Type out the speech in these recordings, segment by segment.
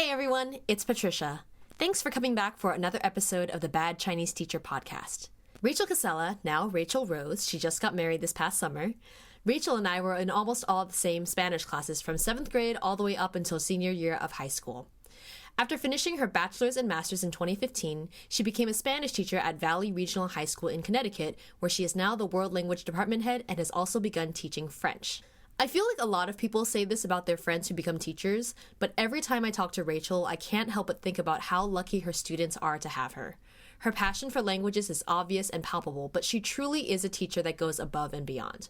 Hey everyone, it's Patricia. Thanks for coming back for another episode of the Bad Chinese Teacher podcast. Rachel Cassella, now Rachel Rose, she just got married this past summer. Rachel and I were in almost all the same Spanish classes from 7th grade all the way up until senior year of high school. After finishing her bachelor's and master's in 2015, she became a Spanish teacher at Valley Regional High School in Connecticut, where she is now the World Language Department head and has also begun teaching French. I feel like a lot of people say this about their friends who become teachers, but every time I talk to Rachel, I can't help but think about how lucky her students are to have her. Her passion for languages is obvious and palpable, but she truly is a teacher that goes above and beyond.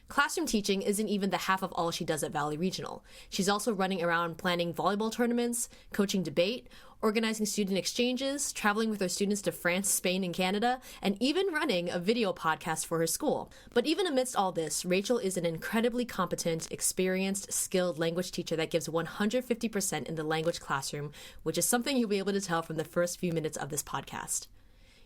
Classroom teaching isn't even the half of all she does at Valley Regional. She's also running around planning volleyball tournaments, coaching debate, organizing student exchanges, traveling with her students to France, Spain, and Canada, and even running a video podcast for her school. But even amidst all this, Rachel is an incredibly competent, experienced, skilled language teacher that gives 150% in the language classroom, which is something you'll be able to tell from the first few minutes of this podcast.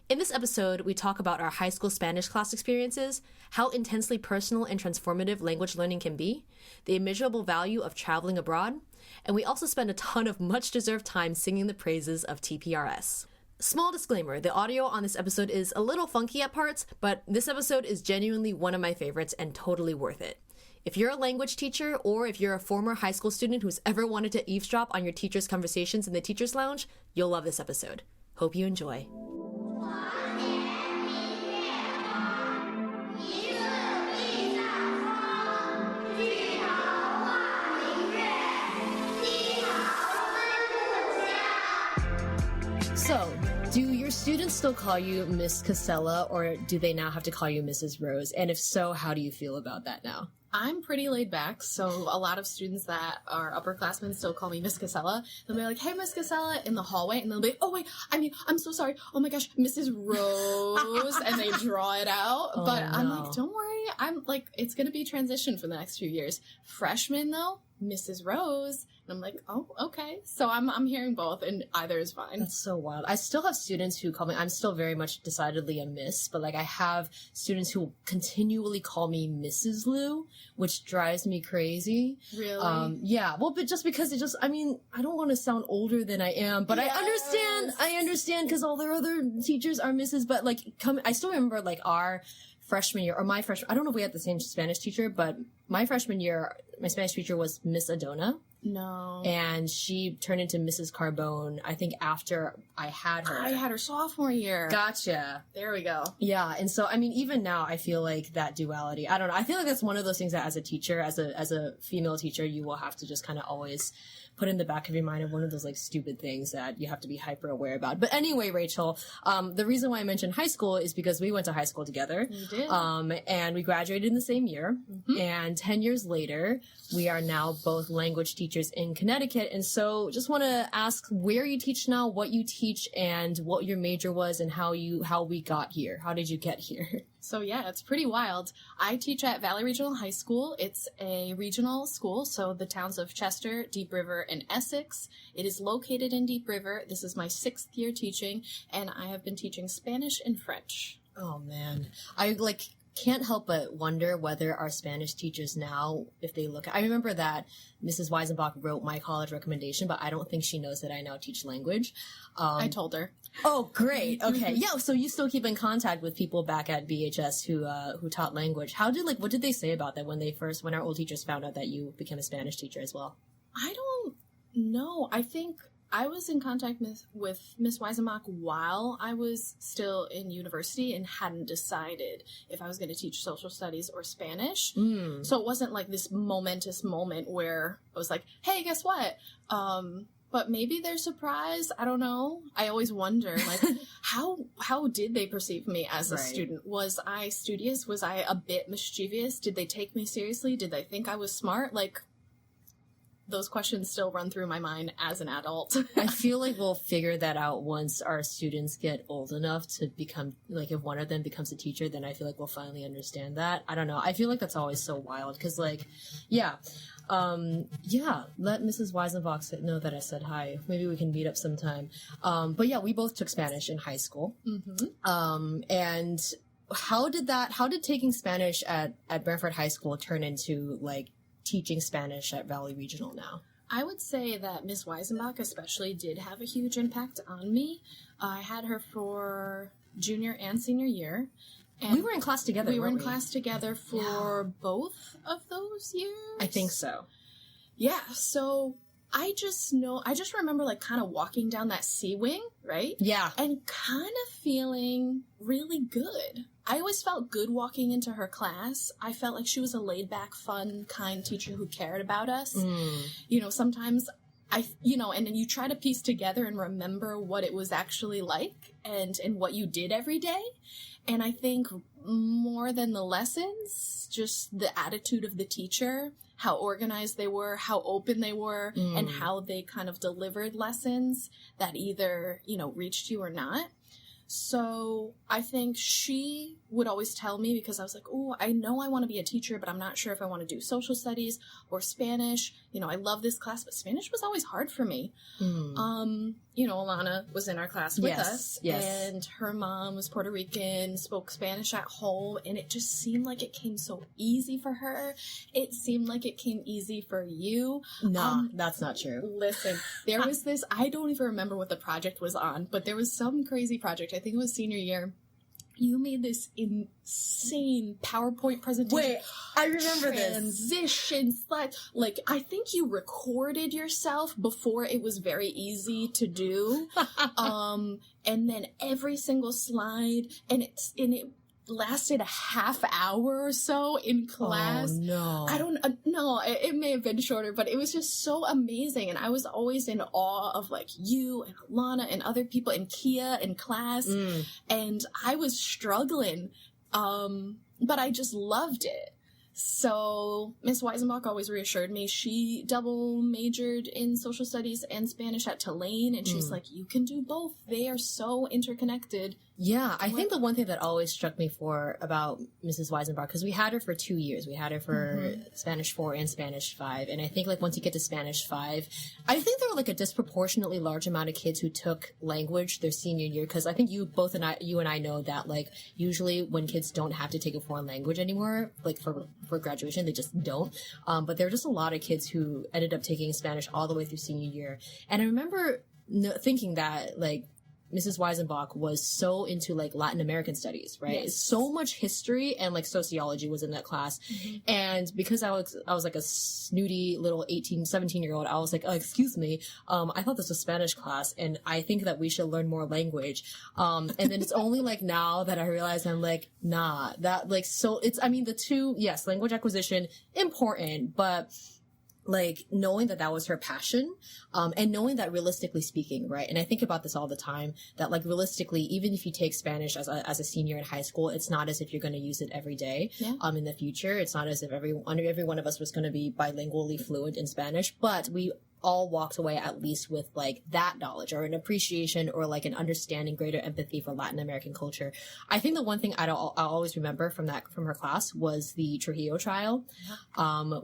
In this episode, we talk about our high school Spanish class experiences, how intensely personal and transformative language learning can be, the immeasurable value of traveling abroad, and we also spend a ton of much-deserved time singing the praises of TPRS. Small disclaimer, the audio on this episode is a little funky at parts, but this episode is genuinely one of my favorites and totally worth it. If you're a language teacher, or if you're a former high school student who's ever wanted to eavesdrop on your teacher's conversations in the teacher's lounge, you'll love this episode. Hope you enjoy. So, do your students still call you Miss Cassella, or do they now have to call you Mrs. Rose? And if so, how do you feel about that now? I'm pretty laid back, so a lot of students that are upperclassmen still call me Miss Cassella. They'll be like, hey, Miss Cassella, in the hallway, and they'll be, oh, wait, I'm so sorry. Oh my gosh, Mrs. Rose, and they draw it out. Oh, but no. I'm like, don't worry, I'm like, it's going to be transition for the next few years. Freshmen, though, Mrs. Rose. And I'm like, oh, okay. So I'm hearing both, and either is fine. That's so wild. I still have students who call me, I'm still very much decidedly a miss, but like I have students who continually call me Mrs. Liu, which drives me crazy. Really? Yeah. Well, but just because I don't want to sound older than I am, but Yes. I understand because all their other teachers are Mrs. But like, I still remember like our freshman year, or my freshman, I don't know if we had the same Spanish teacher, but my freshman year, my Spanish teacher was Miss Adona. No. And she turned into Mrs. Carbone, I think, after I had her. I had her sophomore year. Gotcha. There we go. Yeah, and so, I mean, even now, I feel like that duality, I don't know, I feel like that's one of those things that as a teacher, as a female teacher, you will have to just kind of always put in the back of your mind of one of those, like, stupid things that you have to be hyper aware about. But anyway, Rachel, the reason why I mentioned high school is because we went to high school together. We did. And we graduated in the same year. Mm-hmm. And 10 years later, we are now both language teachers in Connecticut. And so just want to ask where you teach now, what you teach, and what your major was, and how we got here. How did you get here? So yeah, it's pretty wild. I teach at Valley Regional High School. It's a regional school, so the towns of Chester, Deep River, and Essex. It is located in Deep River. This is my 6th year teaching, and I have been teaching Spanish and French. Oh man. I can't help but wonder whether our Spanish teachers now, if they look, I remember that Mrs. Weisenbach wrote my college recommendation, but I don't think she knows that I now teach language. I told her. Oh, great. Okay. Yeah. So you still keep in contact with people back at BHS who taught language. what did they say about that when our old teachers found out that you became a Spanish teacher as well? I don't know. I think I was in contact with Miss Weisenbach while I was still in university and hadn't decided if I was going to teach social studies or Spanish. Mm. So it wasn't like this momentous moment where I was like, hey, guess what? But maybe they're surprised. I don't know. I always wonder, like, how did they perceive me as a student? Was I studious? Was I a bit mischievous? Did they take me seriously? Did they think I was smart? Like, those questions still run through my mind as an adult. I feel like we'll figure that out once our students get old enough to become, like, if one of them becomes a teacher, then I feel like we'll finally understand that. I don't know. I feel like that's always so wild because, like, yeah. Let Mrs. Weisenbach know that I said hi. Maybe we can meet up sometime. But yeah, we both took Spanish in high school. Mm-hmm. And how did taking Spanish at Brantford High School turn into, like, teaching Spanish at Valley Regional now? I would say that Ms. Weisenbach especially did have a huge impact on me. I had her for junior and senior year. And we were in class together, We were in class together for both of those years? I think so. Yeah, so I just remember, like, kind of walking down that C wing, right? Yeah. And kind of feeling really good. I always felt good walking into her class. I felt like she was a laid-back, fun, kind teacher who cared about us. You know, sometimes and then you try to piece together and remember what it was actually like and what you did every day. And I think more than the lessons, just the attitude of the teacher, how organized they were, how open they were, and how they kind of delivered lessons that either, reached you or not. So I think she would always tell me, because I was like, oh, I know I want to be a teacher, but I'm not sure if I want to do social studies or Spanish. I love this class, but Spanish was always hard for me. Alana was in our class with us, and her mom was Puerto Rican, spoke Spanish at home, and it just seemed like it came so easy for her. It seemed like it came easy for you. No, that's not true. Listen, there was this, I don't even remember what the project was on, but there was some crazy project. I think it was senior year. You made this insane PowerPoint presentation. Wait, I remember this. Transition slides. Like, I think you recorded yourself before it was very easy to do. And then every single slide, and it lasted a half hour or so in class. Oh, no. I don't know. It may have been shorter, but it was just so amazing. And I was always in awe of, like, you and Alana and other people and Kia in class. And I was struggling. But I just loved it. So Miss Weisenbach always reassured me. She double majored in social studies and Spanish at Tulane, and she's like, you can do both. They are so interconnected. Yeah, I think the one thing that always struck me about Mrs. Weisenbach, because we had her for 2 years. We had her for Spanish 4 and Spanish 5. And I think, like, once you get to Spanish 5, I think there were, like, a disproportionately large amount of kids who took language their senior year. Because I think you and I know that, like, usually when kids don't have to take a foreign language anymore, like, for graduation, they just don't. But there were just a lot of kids who ended up taking Spanish all the way through senior year. And I remember thinking that, like, Mrs. Weisenbach was so into, like, Latin American studies, right? Yes. So much history and, like, sociology was in that class. And because I was like a snooty little 17-year-old, I was like, oh, excuse me, I thought this was Spanish class, and I think that we should learn more language. And then it's only, like, now that I realize, I'm like, nah, that, like, so it's, I mean, the two, yes, language acquisition, important, but, like, knowing that was her passion, and knowing that realistically speaking, right? And I think about this all the time, that, like, realistically, even if you take Spanish as a senior in high school, it's not as if you're going to use it every day, in the future. It's not as if every one of us was going to be bilingually fluent in Spanish, but we all walked away at least with, like, that knowledge or an appreciation or, like, an understanding, greater empathy for Latin American culture. I think the one thing I'll always remember from her class was the Trujillo trial,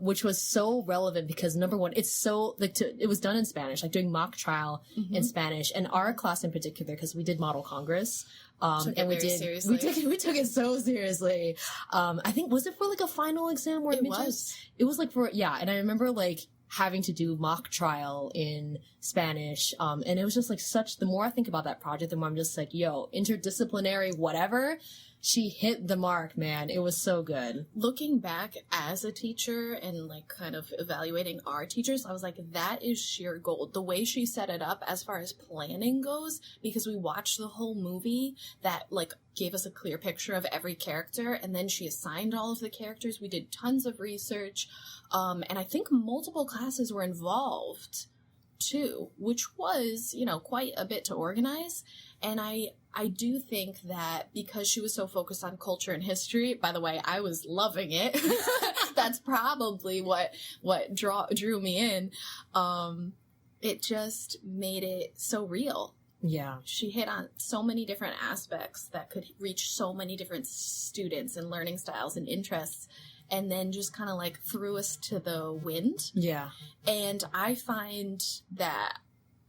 which was so relevant because, number one, it's so, like, it was done in Spanish, like, doing mock trial in Spanish, and our class in particular, because we did Model Congress, and we took it so seriously. I think, was it for, like, a final exam or it was like for, and I remember, like, having to do mock trial in Spanish. And it was just, like, the more I think about that project, the more I'm just like, yo, interdisciplinary, whatever. She hit the mark, man. It was so good. Looking back as a teacher and, like, kind of evaluating our teachers, I was like, that is sheer gold. The way she set it up as far as planning goes, because we watched the whole movie that, like, gave us a clear picture of every character, and then she assigned all of the characters. We did tons of research, and I think multiple classes were involved too, which was, quite a bit to organize. And I do think that because she was so focused on culture and history, by the way, I was loving it. That's probably what drew me in. It just made it so real. Yeah. She hit on so many different aspects that could reach so many different students and learning styles and interests, and then just kind of, like, threw us to the wind. Yeah. And I find that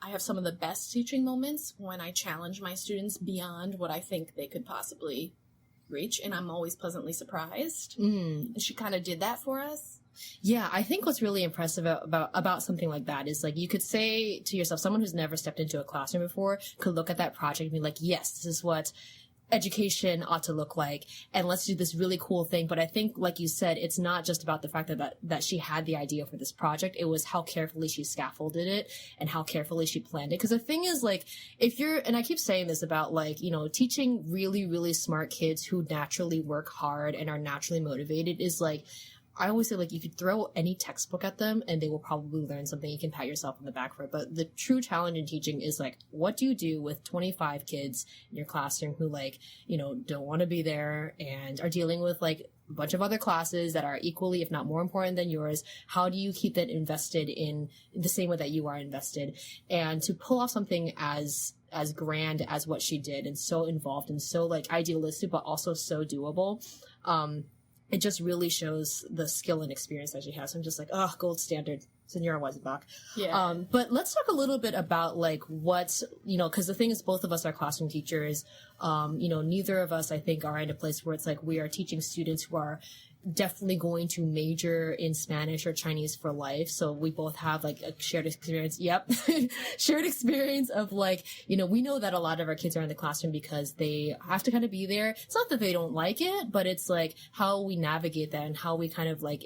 I have some of the best teaching moments when I challenge my students beyond what I think they could possibly reach, and I'm always pleasantly surprised. And she kind of did that for us. Yeah, I think what's really impressive about something like that is, like, you could say to yourself, someone who's never stepped into a classroom before could look at that project and be like, yes, this is what education ought to look like, and let's do this really cool thing. But I think, like you said, it's not just about the fact that she had the idea for this project. It was how carefully she scaffolded it and how carefully she planned it. Because the thing is, like, if you're, and I keep saying this about, like, you know, teaching really, really smart kids who naturally work hard and are naturally motivated is, like, I always say, like, you could throw any textbook at them and they will probably learn something. You can pat yourself on the back for it. But the true challenge in teaching is, like, what do you do with 25 kids in your classroom who, like, you know, don't want to be there and are dealing with, like, a bunch of other classes that are equally, if not more important than yours? How do you keep that invested in the same way that you are invested? And to pull off something as grand as what she did, and so involved and so, like, idealistic, but also so doable, it just really shows the skill and experience that she has. I'm just like, oh, gold standard, Senora Weisenbach. Yeah. But let's talk a little bit about, like, what, you know, because the thing is, both of us are classroom teachers. You know, neither of us, I think, are in a place where it's like we are teaching students who are definitely going to major in Spanish or Chinese for life. So we both have, like, a shared experience. Yep. Shared experience of, like, you know, we know that a lot of our kids are in the classroom because they have to kind of be there. It's not that they don't like it, but it's, like, how we navigate that and how we kind of, like,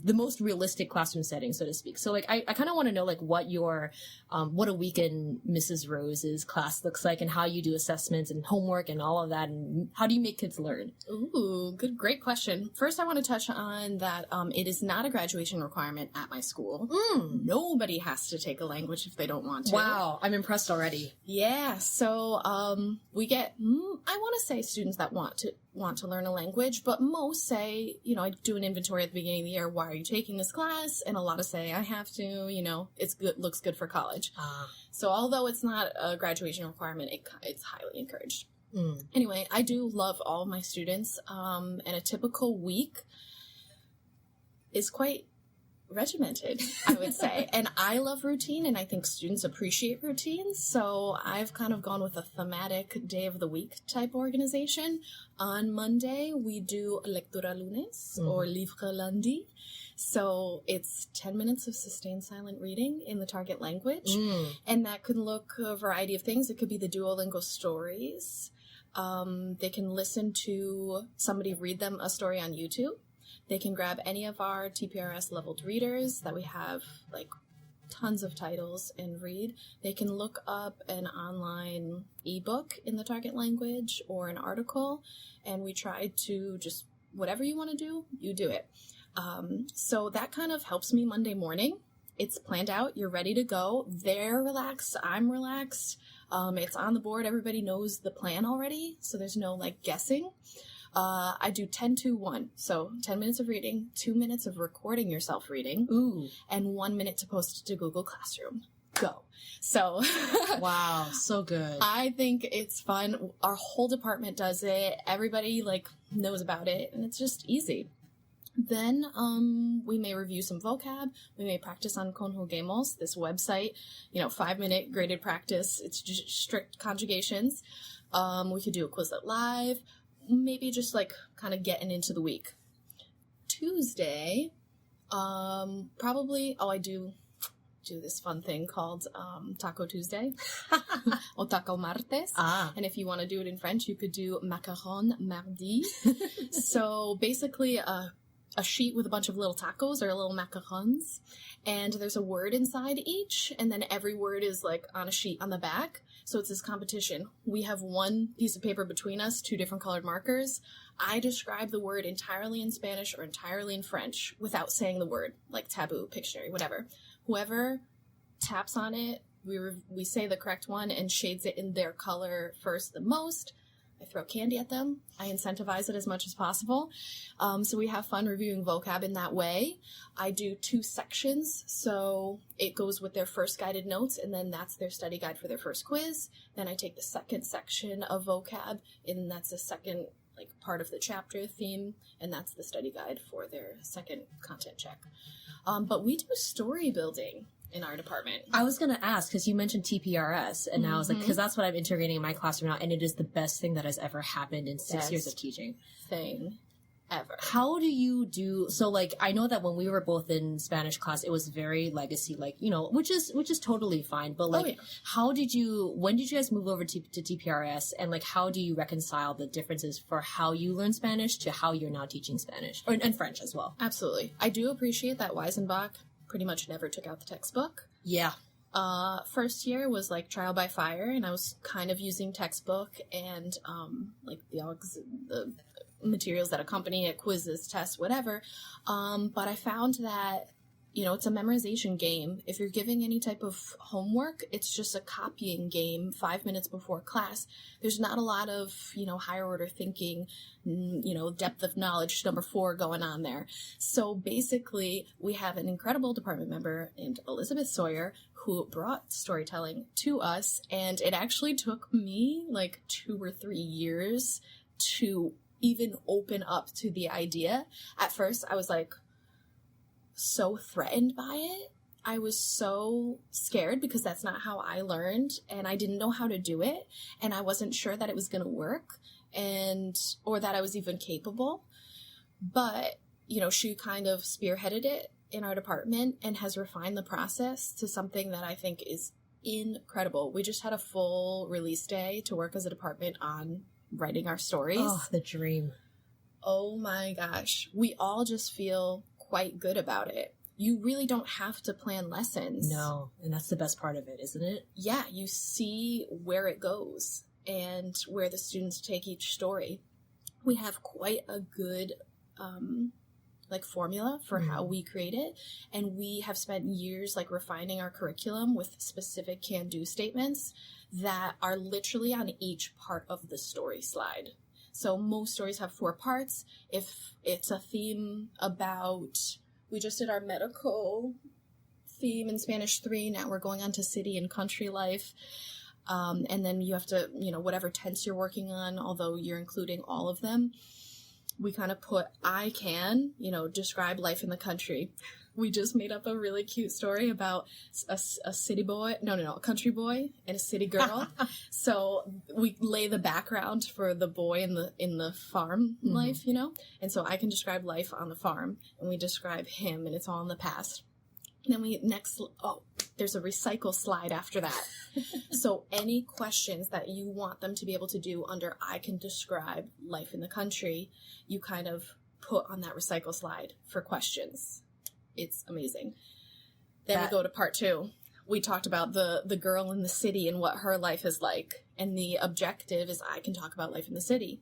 the most realistic classroom setting, so to speak. So, like, I kind of want to know, like, what your, what a week in Mrs. Rose's class looks like, and how you do assessments and homework and all of that, and how do you make kids learn? Ooh, great question. First, I want to touch on that it is not a graduation requirement at my school. Nobody has to take a language if they don't want to. Wow, I'm impressed already. Yeah, so we get, I want to say students that want to learn a language, but most say, you know, I do an inventory at the beginning of the year, why are you taking this class? And a lot of say, I have to, you know, it's good, looks good for college. So although it's not a graduation requirement, it's highly encouraged. Anyway, I do love all of my students, and a typical week is quite regimented, I would say. And I love routine, and I think students appreciate routines. So I've kind of gone with a thematic day of the week type organization. On Monday, we do Lectura Lunes or Livre Lundi. So it's 10 minutes of sustained silent reading in the target language. And that could look a variety of things. It could be the Duolingo stories. They can listen to somebody read them a story on YouTube. They can grab any of our TPRS leveled readers that we have, like, tons of titles, and read. They can look up an online ebook in the target language or an article, and we try to just, whatever you want to do, you do it. So that kind of helps me Monday morning. It's planned out. You're ready to go. They're relaxed. I'm relaxed. It's on the board. Everybody knows the plan already, so there's no, like, guessing. I do 10-2-1. So 10 minutes of reading, 2 minutes of recording yourself reading, and 1 minute to post to Google Classroom. Go. So wow, so good. I think it's fun. Our whole department does it. Everybody, like, knows about it, and it's just easy. Then we may review some vocab. We may practice on Conjuguemos, this website, you know, 5-minute graded practice. It's just strict conjugations. We could do a Quizlet Live. Maybe just, like, kind of getting into the week. Tuesday, probably, I do this fun thing called Taco Tuesday or Taco Martes. And if you want to do it in French, you could do Macaron Mardi. So basically a sheet with a bunch of little tacos or little macarons, and there's a word inside each, and then every word is, like, on a sheet on the back. So it's this competition. We have one piece of paper between us, 2 different colored markers. I describe the word entirely in Spanish or entirely in French without saying the word, like taboo, Pictionary, whatever. Whoever taps on it, we say the correct one and shades it in their color first the most. I throw candy at them. I incentivize it as much as possible. So we have fun reviewing vocab in that way. I do 2 sections. So it goes with their first guided notes, and then that's their study guide for their first quiz. Then I take the second section of vocab, and that's the second, like, part of the chapter theme, and that's the study guide for their second content check. But we do story building in our department. I was going to ask, because you mentioned TPRS, and I was like, because that's what I'm integrating in my classroom now, and it is the best thing that has ever happened in 6 years of teaching. Thing. ever. How do you do, so like, I know that when we were both in Spanish class, it was very legacy, like, you know, which is totally fine. But like, when did you guys move over to TPRS, and like, how do you reconcile the differences for how you learn Spanish to how you're now teaching Spanish and French as well? Absolutely. I do appreciate that Weisenbach pretty much never took out the textbook. Yeah. First year was like trial by fire, and I was kind of using textbook and, like the materials that accompany it, quizzes, tests, whatever. But I found that, you know, it's a memorization game. If you're giving any type of homework, it's just a copying game 5 minutes before class. There's not a lot of, you know, higher order thinking, you know, depth of knowledge, number 4 going on there. So basically, we have an incredible department member named Elizabeth Sawyer who brought storytelling to us. And it actually took me like 2 or 3 years to even open up to the idea. At first, I was like so threatened by it. I was so scared because that's not how I learned, and I didn't know how to do it, and I wasn't sure that it was going to work, or that I was even capable. But, you know, she kind of spearheaded it in our department and has refined the process to something that I think is incredible. We just had a full release day to work as a department on writing our stories. Oh, the dream. Oh my gosh. We all just feel quite good about it. You really don't have to plan lessons. No, and that's the best part of it, isn't it? Yeah, you see where it goes and where the students take each story. We have quite a good like formula for how we create it, and we have spent years like refining our curriculum with specific can-do statements that are literally on each part of the story slide. So most stories have 4 parts. If it's a theme about, we just did our medical theme in Spanish 3, now we're going on to city and country life. And then you have to, you know, whatever tense you're working on, although you're including all of them, we kind of put, I can, you know, describe life in the country. We just made up a really cute story about a city boy, a country boy and a city girl. So we lay the background for the boy in the farm life, you know? And so I can describe life on the farm, and we describe him, and it's all in the past. And then there's a recycle slide after that. So any questions that you want them to be able to do under I can describe life in the country, you kind of put on that recycle slide for questions. It's amazing. Then we go to part 2. We talked about the girl in the city and what her life is like. And the objective is I can talk about life in the city.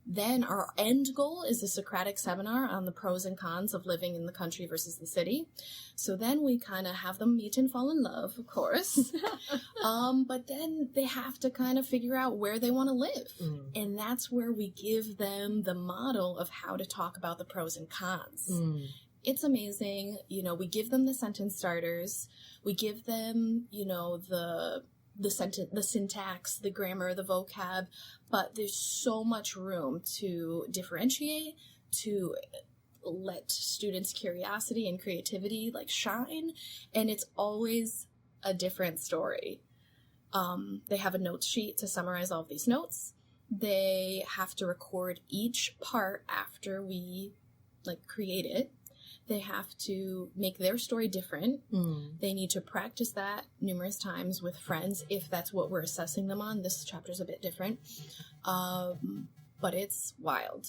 Then our end goal is a Socratic seminar on the pros and cons of living in the country versus the city. So then we kind of have them meet and fall in love, of course. But then they have to kind of figure out where they want to live. And that's where we give them the model of how to talk about the pros and cons. It's amazing. You know, we give them the sentence starters. We give them, you know, the syntax, the grammar, the vocab, but there's so much room to differentiate, to let students' curiosity and creativity like shine, and it's always a different story. They have a notes sheet to summarize all of these notes. They have to record each part after we like create it. They have to make their story different. They need to practice that numerous times with friends if that's what we're assessing them on. This chapter's a bit different. But it's wild.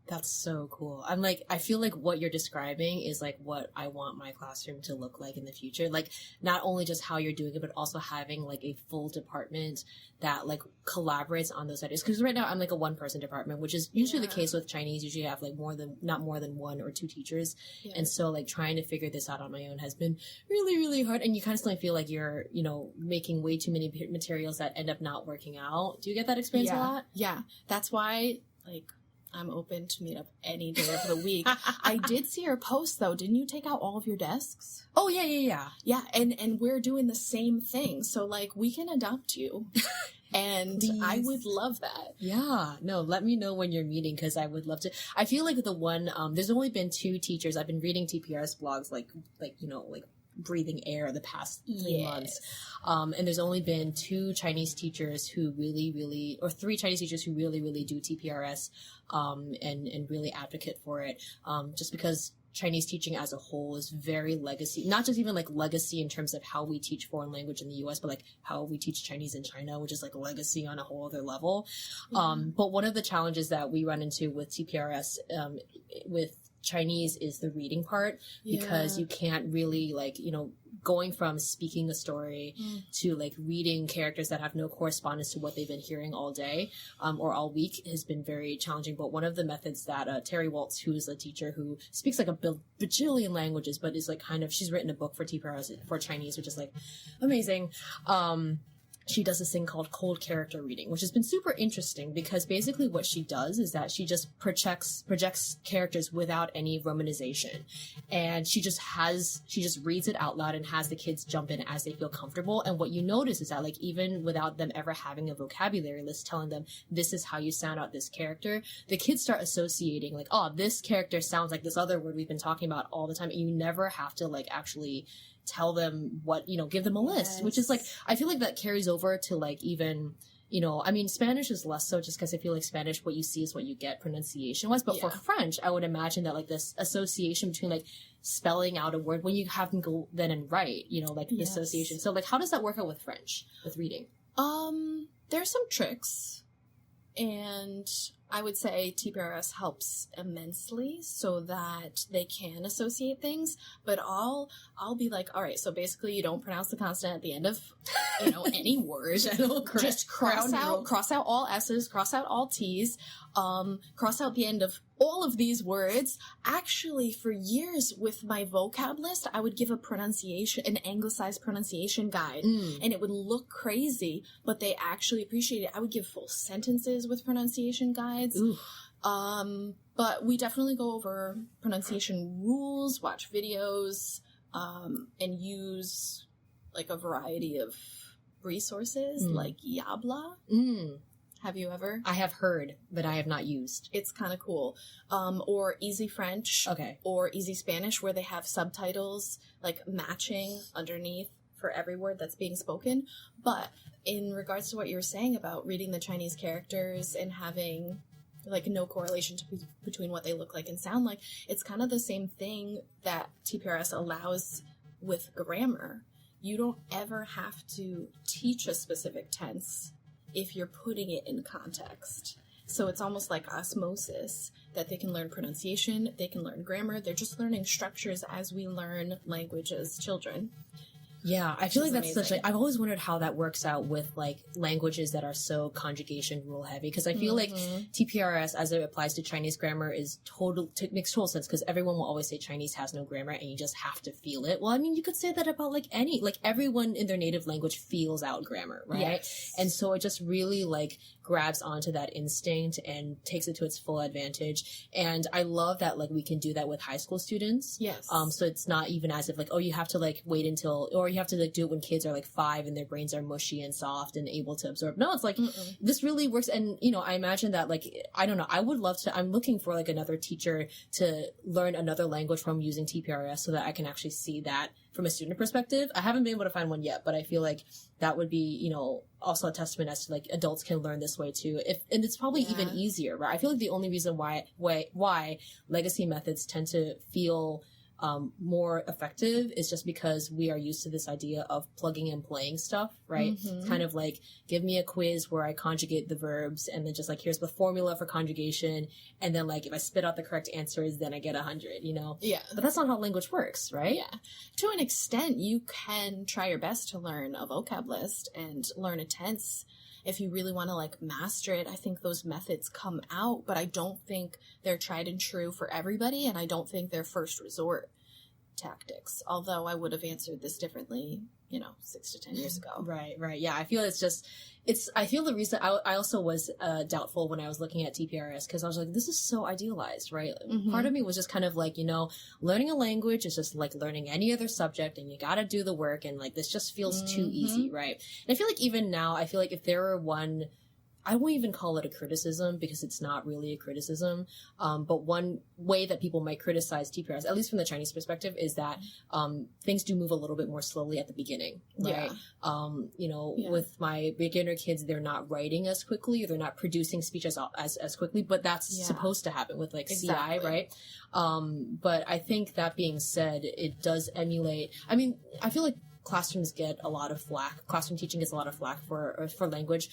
That's so cool. I feel like what you're describing is like what I want my classroom to look like in the future. Like not only just how you're doing it, but also having like a full department that like collaborates on those ideas. Because right now I'm like a 1-person department, which is usually the case with Chinese. Usually I have like not more than 1 or 2 teachers. Yeah. And so like trying to figure this out on my own has been really, really hard. And you constantly feel like you're, you know, making way too many materials that end up not working out. Do you get that experience a lot? Yeah. That's why like I'm open to meet up any day of the week. I did see your post though. Didn't you take out all of your desks? Oh yeah. Yeah, and we're doing the same thing. So like we can adopt you. And I would love that. Yeah. No, let me know when you're meeting because I would love to. I feel like the one, there's only been 2 teachers. I've been reading TPRS blogs like, you know, like breathing air the past 3 months. And there's only been 2 Chinese teachers who really, or 3 Chinese teachers who really do TPRS, and really advocate for it. Just because Chinese teaching as a whole is very legacy, not just even like legacy in terms of how we teach foreign language in the US, but like how we teach Chinese in China, which is like legacy on a whole other level. But one of the challenges that we run into with TPRS, with Chinese is the reading part, because you can't really like, you know, going from speaking a story to like reading characters that have no correspondence to what they've been hearing all day or all week has been very challenging. But one of the methods that Terry Waltz, who is a teacher who speaks like a bajillion languages, but is like kind of, she's written a book for TPRS for Chinese, which is like amazing. She does this thing called cold character reading, which has been super interesting because basically what she does is that she just projects characters without any romanization. And she just reads it out loud and has the kids jump in as they feel comfortable. And what you notice is that like even without them ever having a vocabulary list telling them this is how you sound out this character, the kids start associating like, oh, this character sounds like this other word we've been talking about all the time. And you never have to like actually tell them what, you know, give them a list, which is like, I feel like that carries over to like even, you know, I mean, Spanish is less so just because I feel like Spanish, what you see is what you get pronunciation wise. But for French, I would imagine that like this association between like spelling out a word when you have them go then and write, you know, like the association. So like, how does that work out with French, with reading? There's some tricks, and I would say TPRS helps immensely so that they can associate things, but I'll be like, all right, so basically you don't pronounce the consonant at the end of, you know, any word. Just cross out all S's, cross out all T's, cross out the end of all of these words. Actually, for years with my vocab list, I would give an anglicized pronunciation guide, and it would look crazy, but they actually appreciate it. I would give full sentences with pronunciation guides. Ooh. But we definitely go over pronunciation rules, watch videos, and use like a variety of resources like Yabla. Have you ever? I have heard, but I have not used. It's kind of cool. Or Easy French. Okay. Or Easy Spanish, where they have subtitles like matching underneath for every word that's being spoken. But in regards to what you were saying about reading the Chinese characters and having like no correlation between what they look like and sound like, it's kind of the same thing that TPRS allows with grammar. You don't ever have to teach a specific tense if you're putting it in context. So it's almost like osmosis, that they can learn pronunciation, they can learn grammar, they're just learning structures as we learn language as children. Yeah, I feel like that's amazing. I've always wondered how that works out with like languages that are so conjugation rule heavy, because I feel like TPRS as it applies to Chinese grammar is makes total sense, because everyone will always say Chinese has no grammar and you just have to feel it. Well, I mean, you could say that about like everyone in their native language feels out grammar, right? Yes. And so it just really like grabs onto that instinct and takes it to its full advantage. And I love that like we can do that with high school students. Yes. So it's not even as if like, oh, you have to like wait until, or you have to like do it when kids are like 5 and their brains are mushy and soft and able to absorb. No, it's like, this really works. And, you know, I imagine that like, I don't know, I would love to, I'm looking for like another teacher to learn another language from using TPRS so that I can actually see that from a student perspective. I haven't been able to find one yet, but I feel like that would be, you know, also a testament as to like adults can learn this way too. And it's probably even easier, right? I feel like the only reason why legacy methods tend to feel more effective is just because we are used to this idea of plugging and playing stuff, right? It's kind of like, give me a quiz where I conjugate the verbs and then just like, here's the formula for conjugation. And then like, if I spit out the correct answers, then I get 100, you know? Yeah. But that's not how language works, right? Yeah. To an extent, you can try your best to learn a vocab list and learn a tense. If you really want to like master it, I think those methods come out, but I don't think they're tried and true for everybody. And I don't think they're first resort tactics, although I would have answered this differently, you know, 6 to 10 years ago. Right. Yeah. I feel I feel the reason I also was doubtful when I was looking at TPRS, because I was like, this is so idealized, right? Part of me was just kind of like, you know, learning a language is just like learning any other subject and you got to do the work. And like, this just feels too easy. Right. And I feel like even now, I feel like if there were one, I won't even call it a criticism because it's not really a criticism. But one way that people might criticize TPRS, at least from the Chinese perspective, is that things do move a little bit more slowly at the beginning, right? With my beginner kids, they're not writing as quickly, or they're not producing speech as quickly, but that's supposed to happen with like CI, right? But I think that being said, it does emulate. I mean, I feel like classrooms get a lot of flack. Classroom teaching gets a lot of flack for language,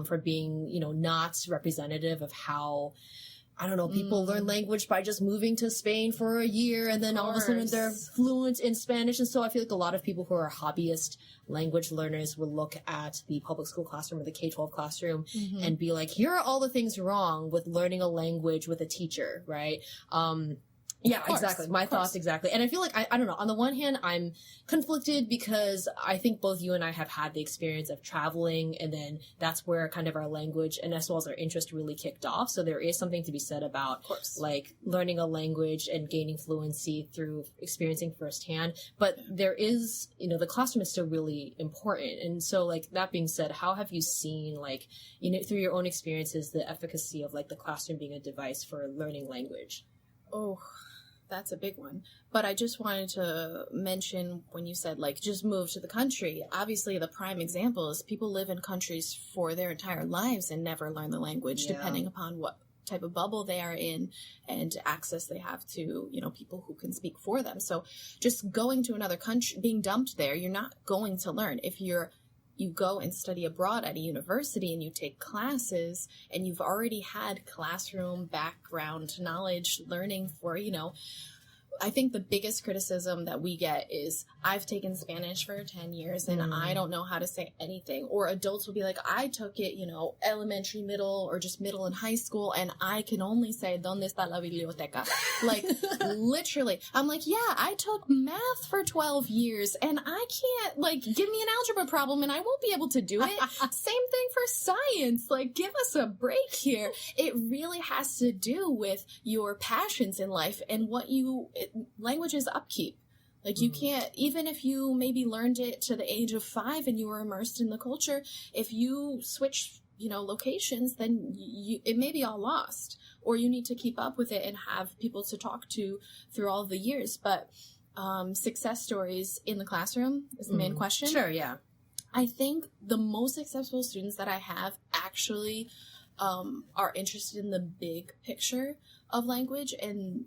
for being, not representative of how, I don't know, people learn language by just moving to Spain for a year and then all of a sudden they're fluent in Spanish. And so I feel like a lot of people who are hobbyist language learners will look at the public school classroom or the K-12 classroom and be like, here are all the things wrong with learning a language with a teacher, right? Yeah, exactly. My thoughts, exactly. And I feel like, I don't know, on the one hand, I'm conflicted because I think both you and I have had the experience of traveling, and then that's where kind of our language and as well as our interest really kicked off. So there is something to be said about like learning a language and gaining fluency through experiencing firsthand. But there is, the classroom is still really important. And so like that being said, how have you seen like, through your own experiences, the efficacy of like the classroom being a device for learning language? Oh, that's a big one. But I just wanted to mention when you said, like, just move to the country. Obviously, the prime example is people live in countries for their entire lives and never learn the language, depending upon what type of bubble they are in and access they have to, people who can speak for them. So just going to another country, being dumped there, you're not going to learn. If you go and study abroad at a university and you take classes and you've already had classroom background knowledge learning for, I think the biggest criticism that we get is I've taken Spanish for 10 years and I don't know how to say anything. Or adults will be like, I took it, elementary, middle, or just middle and high school, and I can only say, ¿Dónde está la biblioteca? Like, literally. I'm like, yeah, I took math for 12 years and I can't, like, give me an algebra problem and I won't be able to do it. Same thing for science. Like, give us a break here. It really has to do with your passions in life and language is upkeep. Like, you can't, even if you maybe learned it to the age of 5 and you were immersed in the culture, if you switch, locations, then it may be all lost, or you need to keep up with it and have people to talk to through all the years. But success stories in the classroom is the main question. Sure, yeah. I think the most successful students that I have actually are interested in the big picture of language and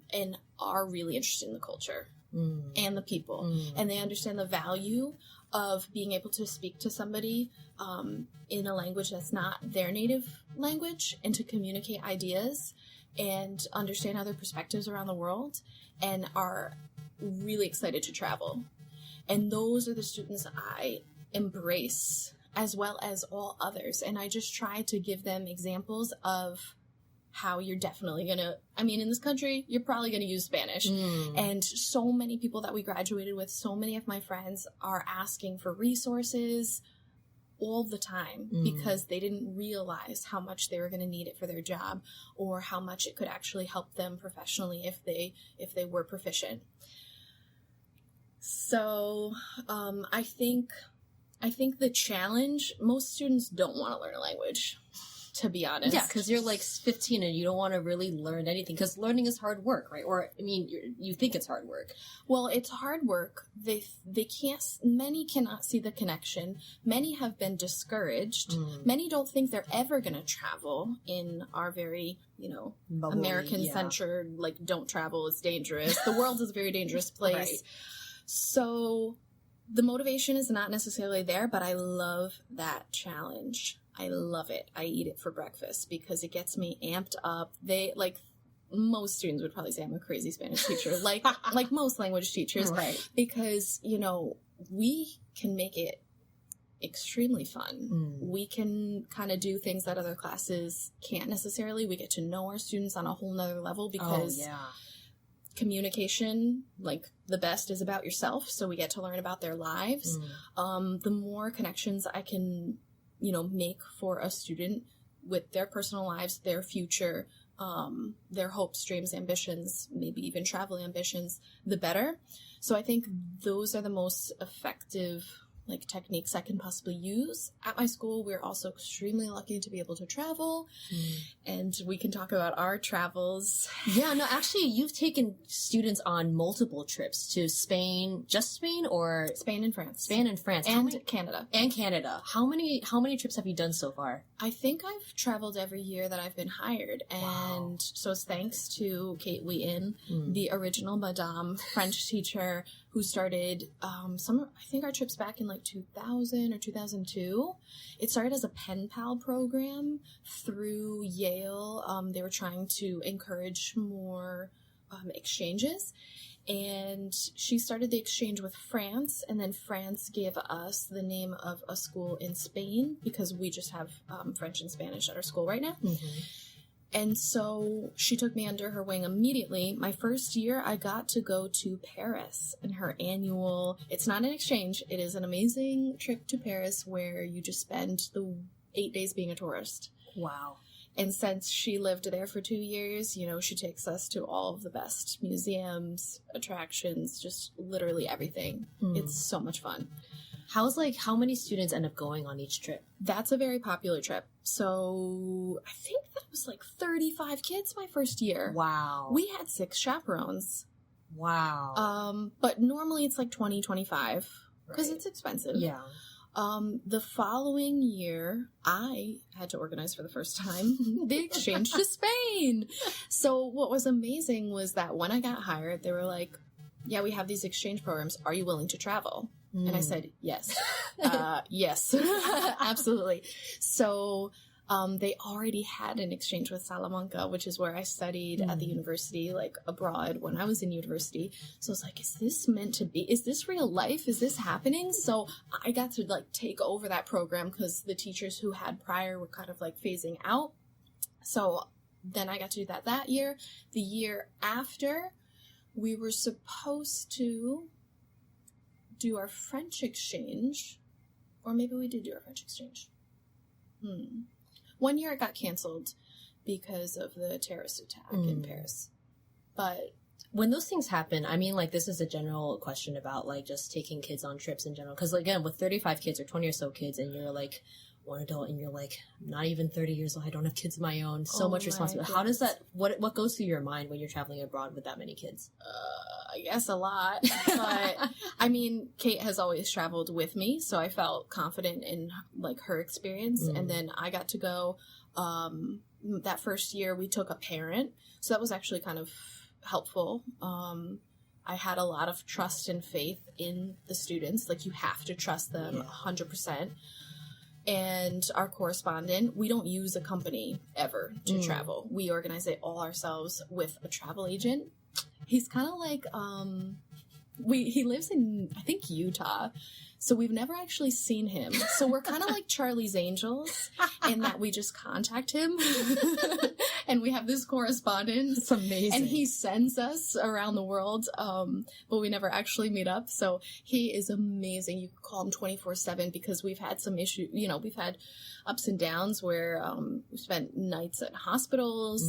are really interested in the culture and the people. And they understand the value of being able to speak to somebody in a language that's not their native language and to communicate ideas and understand other perspectives around the world, and are really excited to travel. And those are the students I embrace as well as all others. And I just try to give them examples of how you're definitely gonna, in this country, you're probably gonna use Spanish. And so many people that we graduated with, so many of my friends are asking for resources all the time because they didn't realize how much they were gonna need it for their job, or how much it could actually help them professionally if they were proficient. So I think the challenge, most students don't want to learn a language, to be honest. Yeah, because you're like 15 and you don't want to really learn anything, because learning is hard work, right? Or, you think it's hard work. Well, it's hard work. Many cannot see the connection. Many have been discouraged. Many don't think they're ever going to travel in our very, American-centered, like, don't travel, it's dangerous. The world is a very dangerous place. Right. So the motivation is not necessarily there, but I love that challenge. I love it. I eat it for breakfast because it gets me amped up. Most students would probably say I'm a crazy Spanish teacher, like most language teachers, right? Because, we can make it extremely fun. We can kind of do things that other classes can't necessarily. We get to know our students on a whole nother level because communication, like, the best is about yourself. So we get to learn about their lives. The more connections I can, make for a student with their personal lives, their future, their hopes, dreams, ambitions, maybe even travel ambitions, the better. So I think those are the most effective like techniques I can possibly use. At my school, we're also extremely lucky to be able to travel, and we can talk about our travels. Yeah, no, actually, you've taken students on multiple trips to Spain, just Spain, or Spain and France. Spain and France, And Canada. and Canada. How many trips have you done so far? I think I've traveled every year that I've been hired, and so it's thanks to Kate Wheaton, the original Madame French teacher who started I think our trips back in like 2000 or 2002. It started as a pen pal program through Yale. They were trying to encourage more exchanges, and she started the exchange with France, and then France gave us the name of a school in Spain because we just have French and Spanish at our school right now. And so she took me under her wing immediately. My first year, I got to go to Paris in her annual, it's not an exchange, it is an amazing trip to Paris where you just spend the 8 days being a tourist. Wow. And since she lived there for 2 years, you know, she takes us to all of the best museums, attractions, just literally everything. It's so much fun. How many students end up going on each trip? That's a very popular trip. So I think that was like 35 kids my first year. Wow. We had 6 chaperones. Wow. But normally it's like 20, 25 because it's expensive. Yeah. The following year, I had to organize for the first time the exchange to Spain. So what was amazing was that when I got hired, they were like, yeah, we have these exchange programs. Are you willing to travel? And I said, yes. Yes, absolutely. So they already had an exchange with Salamanca, which is where I studied at the university, like abroad when I was in university. So I was like, is this meant to be? Is this real life? Is this happening? So I got to like take over that program because the teachers who had prior were kind of like phasing out. So then I got to do that year. The year after, we were supposed to do our French exchange, or maybe we did do our French exchange. 1 year it got canceled because of the terrorist attack in Paris. But when those things happen, I mean, like, this is a general question about, like, just taking kids on trips in general. Because, again, with 35 kids or 20 or so kids, and you're, like, one adult, and you're, like, not even 30 years old, I don't have kids of my own, so much responsibility. How does that, what goes through your mind when you're traveling abroad with that many kids? I guess a lot. But, I mean, Kate has always traveled with me, so I felt confident in, like, her experience. And then I got to go, that first year, we took a parent, so that was actually kind of helpful. I had a lot of trust and faith in the students. Like, you have to trust them 100%. And our correspondent, we don't use a company ever to travel. We organize it all ourselves with a travel agent. He's kind of like, he lives in, I think, Utah. So we've never actually seen him. So we're kind of like Charlie's Angels in that we just contact him. And we have this correspondence. It's amazing. And he sends us around the world, but we never actually meet up. So he is amazing. You can call him 24/7 because we've had some issues. You know, we've had ups and downs where we spent nights at hospitals,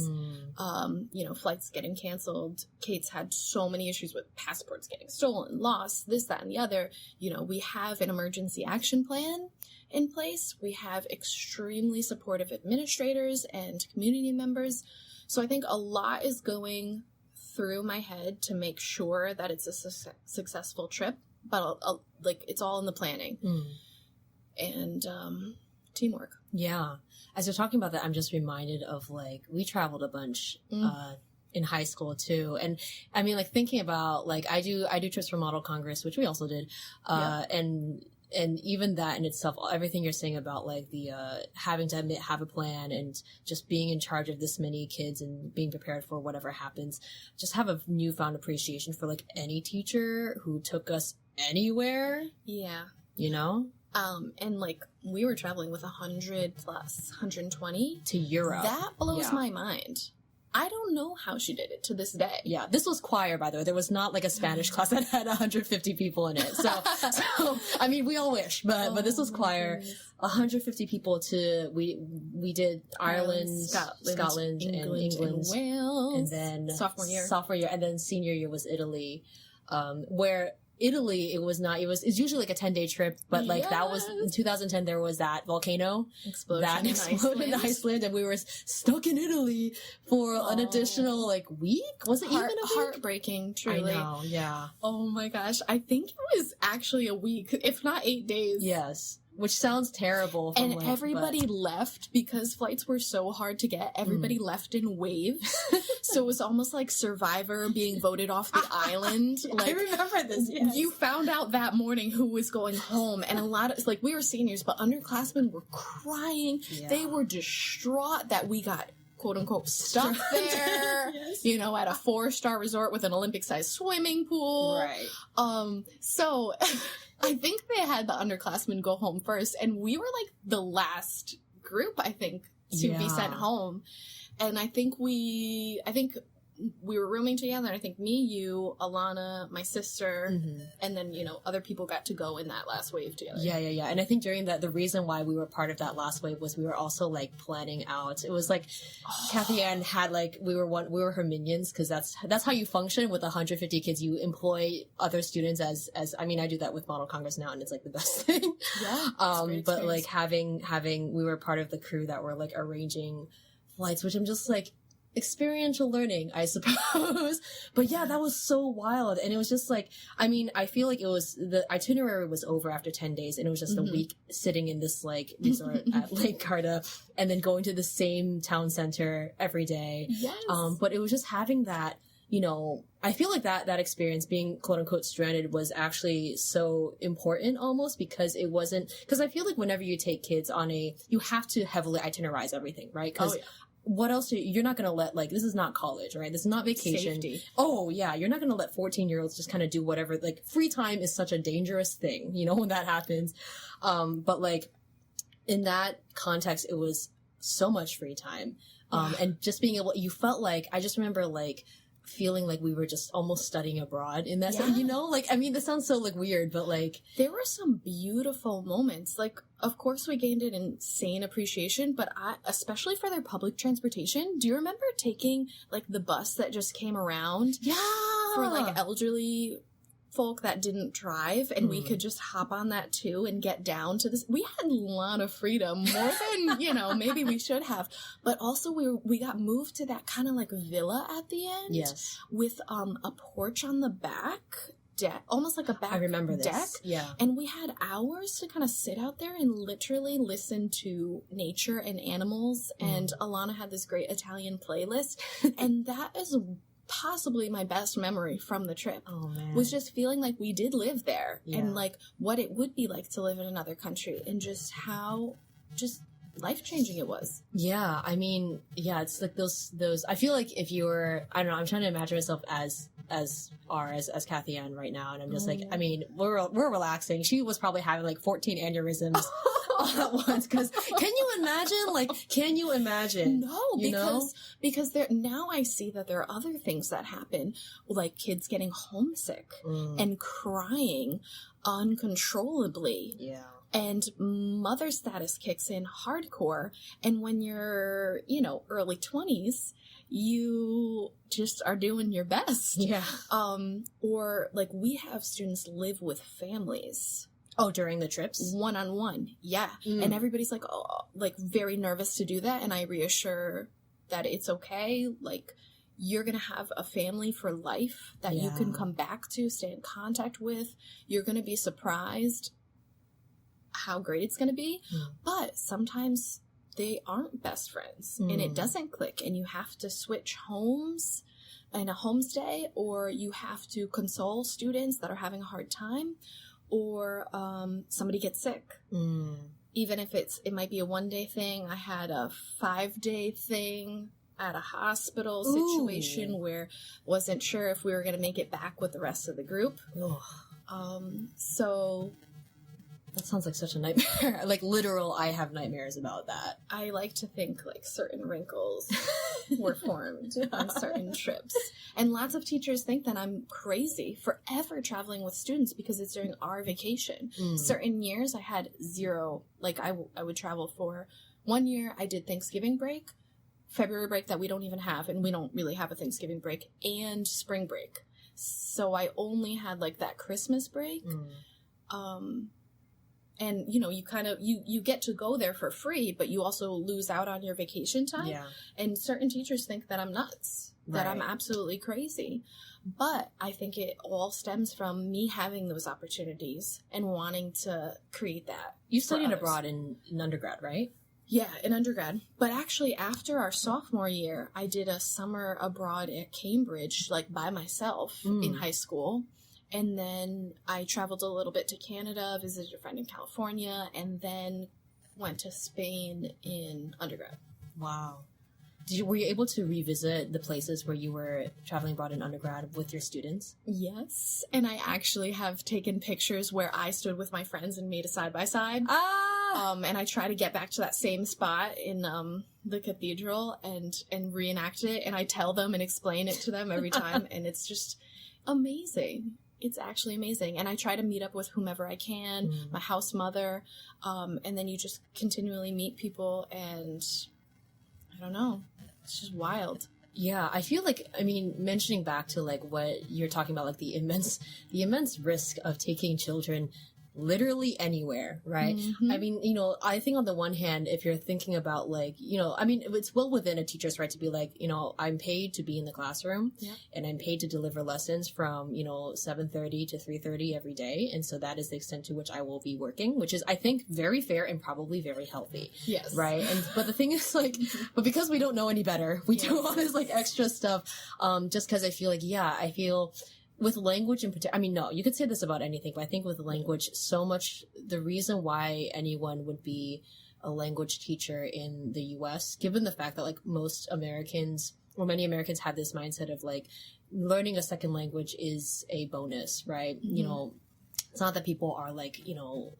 you know, flights getting canceled. Kate's had so many issues with passports getting stolen, lost, this, that, and the other. You know, we have an emergency action plan in place. We have extremely supportive administrators and community members. So I think a lot is going through my head to make sure that it's a successful trip, but like it's all in the planning and teamwork. Yeah. As you're talking about that, I'm just reminded of, like, we traveled a bunch in high school too. And I mean, like, thinking about, like, I do trips for Model Congress, which we also did. And even that in itself, everything you're saying about, like, the having to have a plan and just being in charge of this many kids and being prepared for whatever happens, just have a newfound appreciation for, like, any teacher who took us anywhere. Yeah. You know? And, like, we were traveling with 100 plus, 120. To Europe. That blows my mind. I don't know how she did it to this day. Yeah, this was choir, by the way. There was not, like, a Spanish class that had 150 people in it. So I mean, we all wish, but this was choir. 150 people we did Ireland, Scotland, and England, and Wales. And then sophomore year. And then senior year was Italy, where Italy, it's usually like a 10-day trip, but like that was, in 2010, there was that volcano explosion in Iceland, and we were stuck in Italy for an additional like week. Was it even a week? Heartbreaking, truly. I know, yeah. Oh my gosh. I think it was actually a week, if not 8 days. Yes. Which sounds terrible. And everybody left because flights were so hard to get. Everybody left in waves. So it was almost like Survivor being voted off the island. Like, I remember this, yes. You found out that morning who was going home. And a lot of, like, we were seniors, but underclassmen were crying. Yeah. They were distraught that we got, quote unquote, stuck there, yes. You know, at a 4-star resort with an Olympic-sized swimming pool. Right. So I think they had the underclassmen go home first, and we were like the last group, I think, to be sent home. And I think we were rooming together. I think me, you, Alana, my sister, and then, you know, other people got to go in that last wave together. Yeah. And I think during the reason why we were part of that last wave was we were also like planning out. It was like Kathy Ann had like, we were her minions, because that's how you function with 150 kids. You employ other students as I mean, I do that with Model Congress now, and it's like the best thing. Yeah. But like having we were part of the crew that were like arranging flights, which I'm just like, experiential learning, I suppose. But yeah, that was so wild. And it was just like, I mean, I feel like the itinerary was over after 10 days, and it was just a week sitting in this like resort at Lake Garda, and then going to the same town center every day. Yes. But it was just having that, you know, I feel like that experience being quote unquote stranded was actually so important, almost, because I feel like whenever you take kids you have to heavily itinerize everything, right? Because what else you're not going to let, like, this is not college, right? This is not vacation. Safety. Oh yeah. You're not going to let 14-year-olds just kind of do whatever. Like, free time is such a dangerous thing, you know, when that happens. But like in that context, it was so much free time. And just being able, you felt like, I just remember like feeling like we were just almost studying abroad in that sense, you know? Like, I mean, this sounds so like weird, but like, there were some beautiful moments. Like, of course we gained an insane appreciation, but especially for their public transportation. Do you remember taking like the bus that just came around? Yeah. For like elderly folk that didn't drive, and we could just hop on that too and get down to this. We had a lot of freedom, more than, you know, maybe we should have. But also we got moved to that kind of like villa at the end. Yes. With a porch on the back deck, almost like a back I remember deck. this. Yeah. And we had hours to kind of sit out there and literally listen to nature and animals. And Alana had this great Italian playlist. And that is possibly my best memory from the trip. Oh man. Was just feeling like we did live there, and like what it would be like to live in another country, and just how just life-changing it was. Yeah, I mean, yeah, it's like those I feel like if you were, I don't know, I'm trying to imagine myself as Kathy Ann right now, and I'm just like, I mean, we're relaxing. She was probably having like 14 aneurysms all at once, because can you imagine? No, because there, now I see that there are other things that happen, like kids getting homesick and crying uncontrollably. Yeah. And mother status kicks in hardcore. And when you're, you know, early 20s, you just are doing your best. Yeah. Or like we have students live with families. Oh, during the trips? One-on-one. Yeah. And everybody's like, oh, like very nervous to do that. And I reassure that it's okay. Like, you're going to have a family for life that you can come back to, stay in contact with. You're going to be surprised how great it's going to be. But sometimes they aren't best friends and it doesn't click, and you have to switch homes in a homestay, or you have to console students that are having a hard time, or somebody gets sick. Even if it might be a 1-day thing. I had a 5-day thing at a hospital situation where wasn't sure if we were going to make it back with the rest of the group. So that sounds like such a nightmare. Like, literal, I have nightmares about that. I like to think like certain wrinkles were formed on certain trips. And lots of teachers think that I'm crazy for ever traveling with students because it's during our vacation. Certain years I had zero, like I would travel for 1 year. I did Thanksgiving break, February break that we don't even have, and we don't really have a Thanksgiving break, and spring break. So I only had like that Christmas break. And, you know, you kind of, you get to go there for free, but you also lose out on your vacation time. Yeah. And certain teachers think that I'm nuts, that I'm absolutely crazy. But I think it all stems from me having those opportunities and wanting to create that. You studied abroad in undergrad, right? Yeah, in undergrad. But actually, after our sophomore year, I did a summer abroad at Cambridge, like by myself in high school. And then I traveled a little bit to Canada, visited a friend in California, and then went to Spain in undergrad. Wow. Were you able to revisit the places where you were traveling abroad in undergrad with your students? Yes. And I actually have taken pictures where I stood with my friends and made a side-by-side. And I try to get back to that same spot in the cathedral and reenact it. And I tell them and explain it to them every time. And it's just amazing. It's actually amazing. And I try to meet up with whomever I can, my house mother. And then you just continually meet people. And I don't know. It's just wild. Yeah, I feel like, I mean, mentioning back to like what you're talking about, like the immense risk of taking children literally anywhere, right? I mean, you know, I think on the one hand, if you're thinking about like, you know, I mean, it's well within a teacher's right to be like, you know, I'm paid to be in the classroom and I'm paid to deliver lessons from, you know, 7:30 to 3:30 every day. And so that is the extent to which I will be working, which is, I think, very fair and probably very healthy. Yes. Right. But the thing is like, but because we don't know any better, we do all this like extra stuff, just because I feel like, with language in particular, I mean, no, you could say this about anything, but I think with language, so much, the reason why anyone would be a language teacher in the US, given the fact that like most Americans, or many Americans have this mindset of like, learning a second language is a bonus, right? You know, it's not that people are like, you know,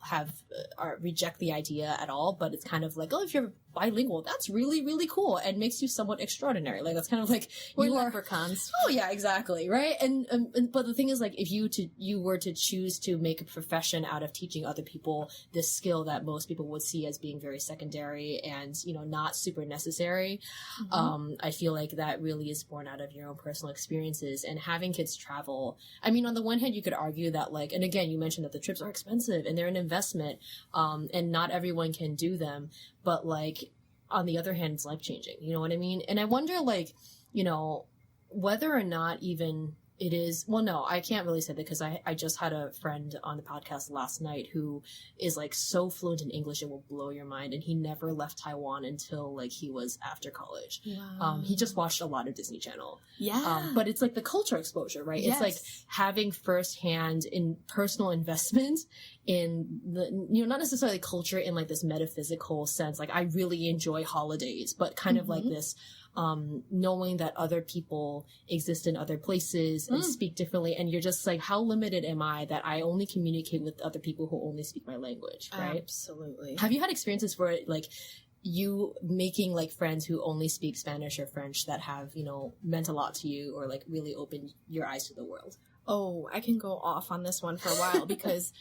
reject the idea at all, but it's kind of like, oh, if you're bilingual, that's really, really cool and makes you somewhat extraordinary. Like, that's kind of like, we're leprechauns. Oh yeah, exactly. Right. And but the thing is, like, if you were to choose to make a profession out of teaching other people this skill that most people would see as being very secondary and, you know, not super necessary, I feel like that really is born out of your own personal experiences. And having kids travel, I mean, on the one hand, you could argue that, like, and again, you mentioned that the trips are expensive and they're an investment, and not everyone can do them, but like, on the other hand, it's life-changing. You know what I mean? And I wonder, like, you know, whether or not even it is, well, no, I can't really say that because I just had a friend on the podcast last night who is like so fluent in English it will blow your mind. And he never left Taiwan until like he was after college. Wow. He just watched a lot of Disney Channel. Yeah. But it's like the culture exposure, right? Yes. It's like having firsthand in personal investment in the, you know, not necessarily culture in like this metaphysical sense. Like, I really enjoy holidays, but kind of like this, knowing that other people exist in other places and speak differently. And you're just like, how limited am I that I only communicate with other people who only speak my language, right? Absolutely. Have you had experiences where like you making like friends who only speak Spanish or French that have, you know, meant a lot to you or like really opened your eyes to the world? Oh, I can go off on this one for a while because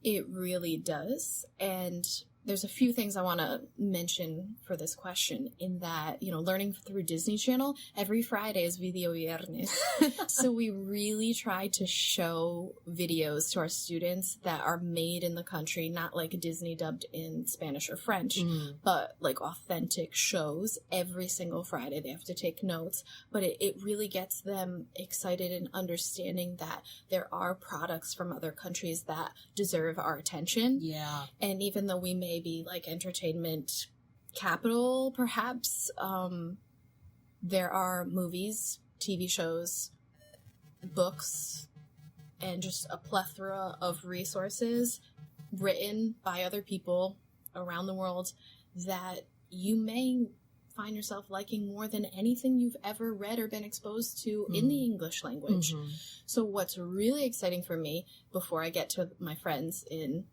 it really does. And there's a few things I want to mention for this question in that, you know, learning through Disney Channel, every Friday is Video Viernes. So we really try to show videos to our students that are made in the country, not like Disney dubbed in Spanish or French, but like authentic shows every single Friday. They have to take notes, but it really gets them excited and understanding that there are products from other countries that deserve our attention. Yeah. And even though we may be like entertainment capital, perhaps, there are movies, TV shows, books, and just a plethora of resources written by other people around the world that you may find yourself liking more than anything you've ever read or been exposed to in the English language. So what's really exciting for me, before I get to my friends in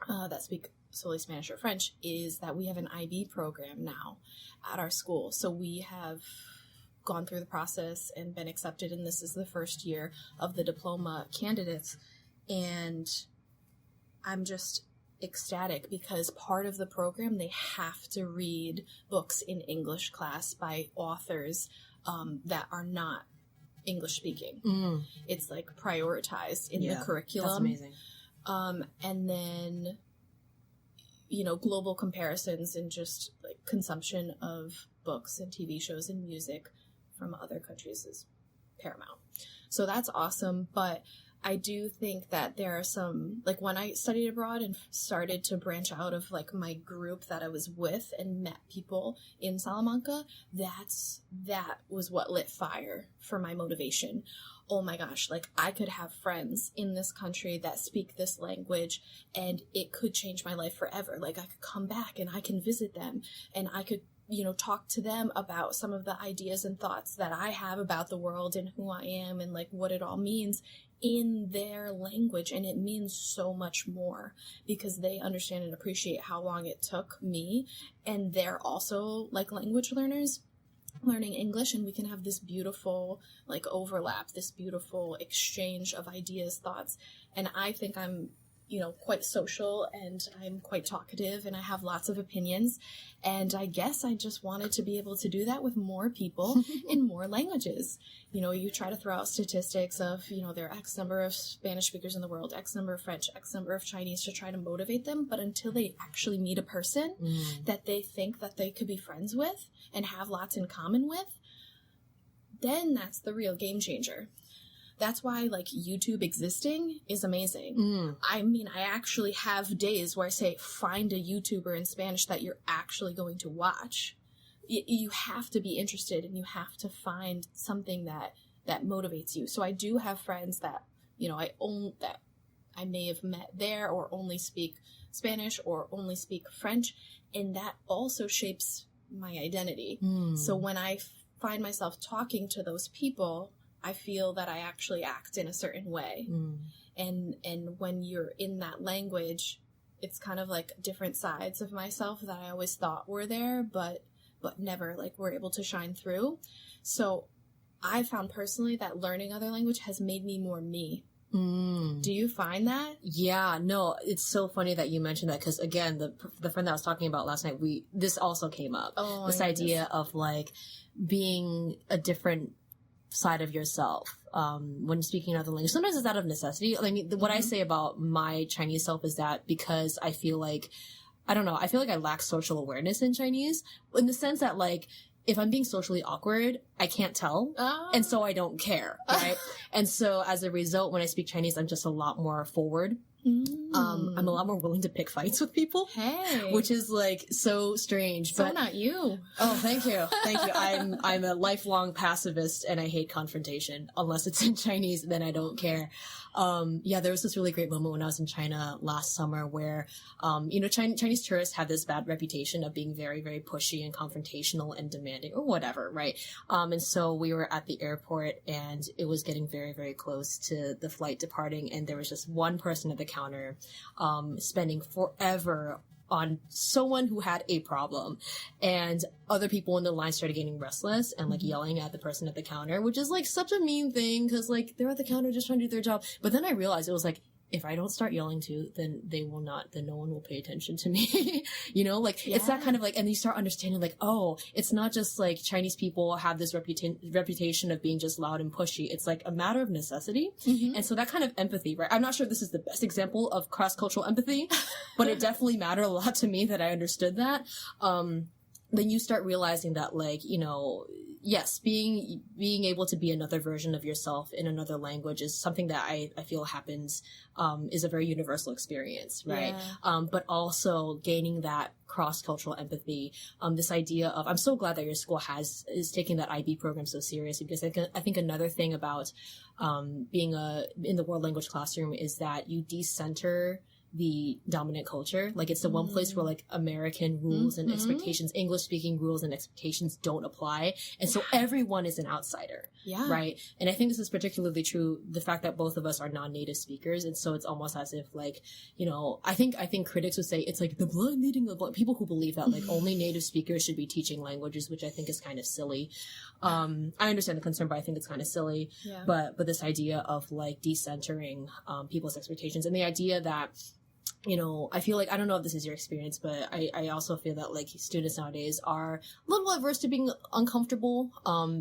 that speak solely Spanish or French, is that we have an IB program now at our school. So we have gone through the process and been accepted, and this is the first year of the diploma candidates. And I'm just ecstatic because part of the program, they have to read books in English class by authors that are not English speaking. It's like prioritized in the curriculum. That's amazing. And then, you know, global comparisons and just like consumption of books and TV shows and music from other countries is paramount. So that's awesome. But I do think that there are some, like when I studied abroad and started to branch out of like my group that I was with and met people in Salamanca, that was what lit fire for my motivation. Oh my gosh, like I could have friends in this country that speak this language and it could change my life forever. Like I could come back and I can visit them and I could, you know, talk to them about some of the ideas and thoughts that I have about the world and who I am and like what it all means in their language. And it means so much more because they understand and appreciate how long it took me. And they're also like language learners learning English, and we can have this beautiful like overlap, this beautiful exchange of ideas, thoughts. And I think I'm, you know, quite social and I'm quite talkative and I have lots of opinions. And I guess I just wanted to be able to do that with more people in more languages. You know, you try to throw out statistics of, you know, there are X number of Spanish speakers in the world, X number of French, X number of Chinese to try to motivate them. But until they actually meet a person that they think that they could be friends with and have lots in common with, then that's the real game changer. That's why, like, YouTube existing is amazing. I mean, I actually have days where I say, find a YouTuber in Spanish that you're actually going to watch. You have to be interested and you have to find something that motivates you. So I do have friends that, you know, that I may have met there or only speak Spanish or only speak French. And that also shapes my identity. So when I find myself talking to those people, I feel that I actually act in a certain way. And when you're in that language, it's kind of like different sides of myself that I always thought were there, but never like were able to shine through. So I found personally that learning other language has made me more me. Do you find that? Yeah, no, it's so funny that you mentioned that because again, the friend that I was talking about last night, this also came up. This idea of like being a different side of yourself when speaking another language. Sometimes it's out of necessity. I mean, what I say about my Chinese self is that because I feel like, I don't know, I feel like I lack social awareness in Chinese in the sense that like, if I'm being socially awkward, I can't tell. And so I don't care, right? And so as a result, when I speak Chinese, I'm just a lot more forward. I'm a lot more willing to pick fights with people. Hey. Which is like so strange. So but not you. Oh, thank you. Thank you. I'm a lifelong pacifist and I hate confrontation. Unless it's in Chinese, then I don't care. There was this really great moment when I was in China last summer where, you know, Chinese tourists have this bad reputation of being very, very pushy and confrontational and demanding or whatever, right? And so we were at the airport and it was getting very, very close to the flight departing. And there was just one person at the counter, spending forever on someone who had a problem, and other people in the line started getting restless and like yelling at the person at the counter, which is like such a mean thing because like they're at the counter just trying to do their job. But then I realized it was like, if I don't start yelling too, then no one will pay attention to me. You know, like it's that kind of like, and you start understanding like, oh, it's not just like Chinese people have this reputation of being just loud and pushy. It's like a matter of necessity. And so that kind of empathy, right? I'm not sure if this is the best example of cross-cultural empathy, but it definitely mattered a lot to me that I understood that. Then you start realizing that like, you know, yes, being able to be another version of yourself in another language is something that I feel happens, is a very universal experience, right? But also gaining that cross-cultural empathy, this idea of, I'm so glad that your school is taking that IB program so seriously, because I think another thing about, being in the world language classroom is that you decenter the dominant culture. Like it's the one place where like American rules and expectations, English speaking rules and expectations don't apply. And so everyone is an outsider. Right. And I think this is particularly true, the fact that both of us are non-native speakers. And so it's almost as if like, you know, I think critics would say it's like the blind leading the blind, people who believe that like only native speakers should be teaching languages, which I think is kind of silly. I understand the concern, but I think it's kind of silly. But this idea of like decentering, people's expectations, and the idea that, you know, I feel like, I don't know if this is your experience, but I also feel that like students nowadays are a little averse to being uncomfortable,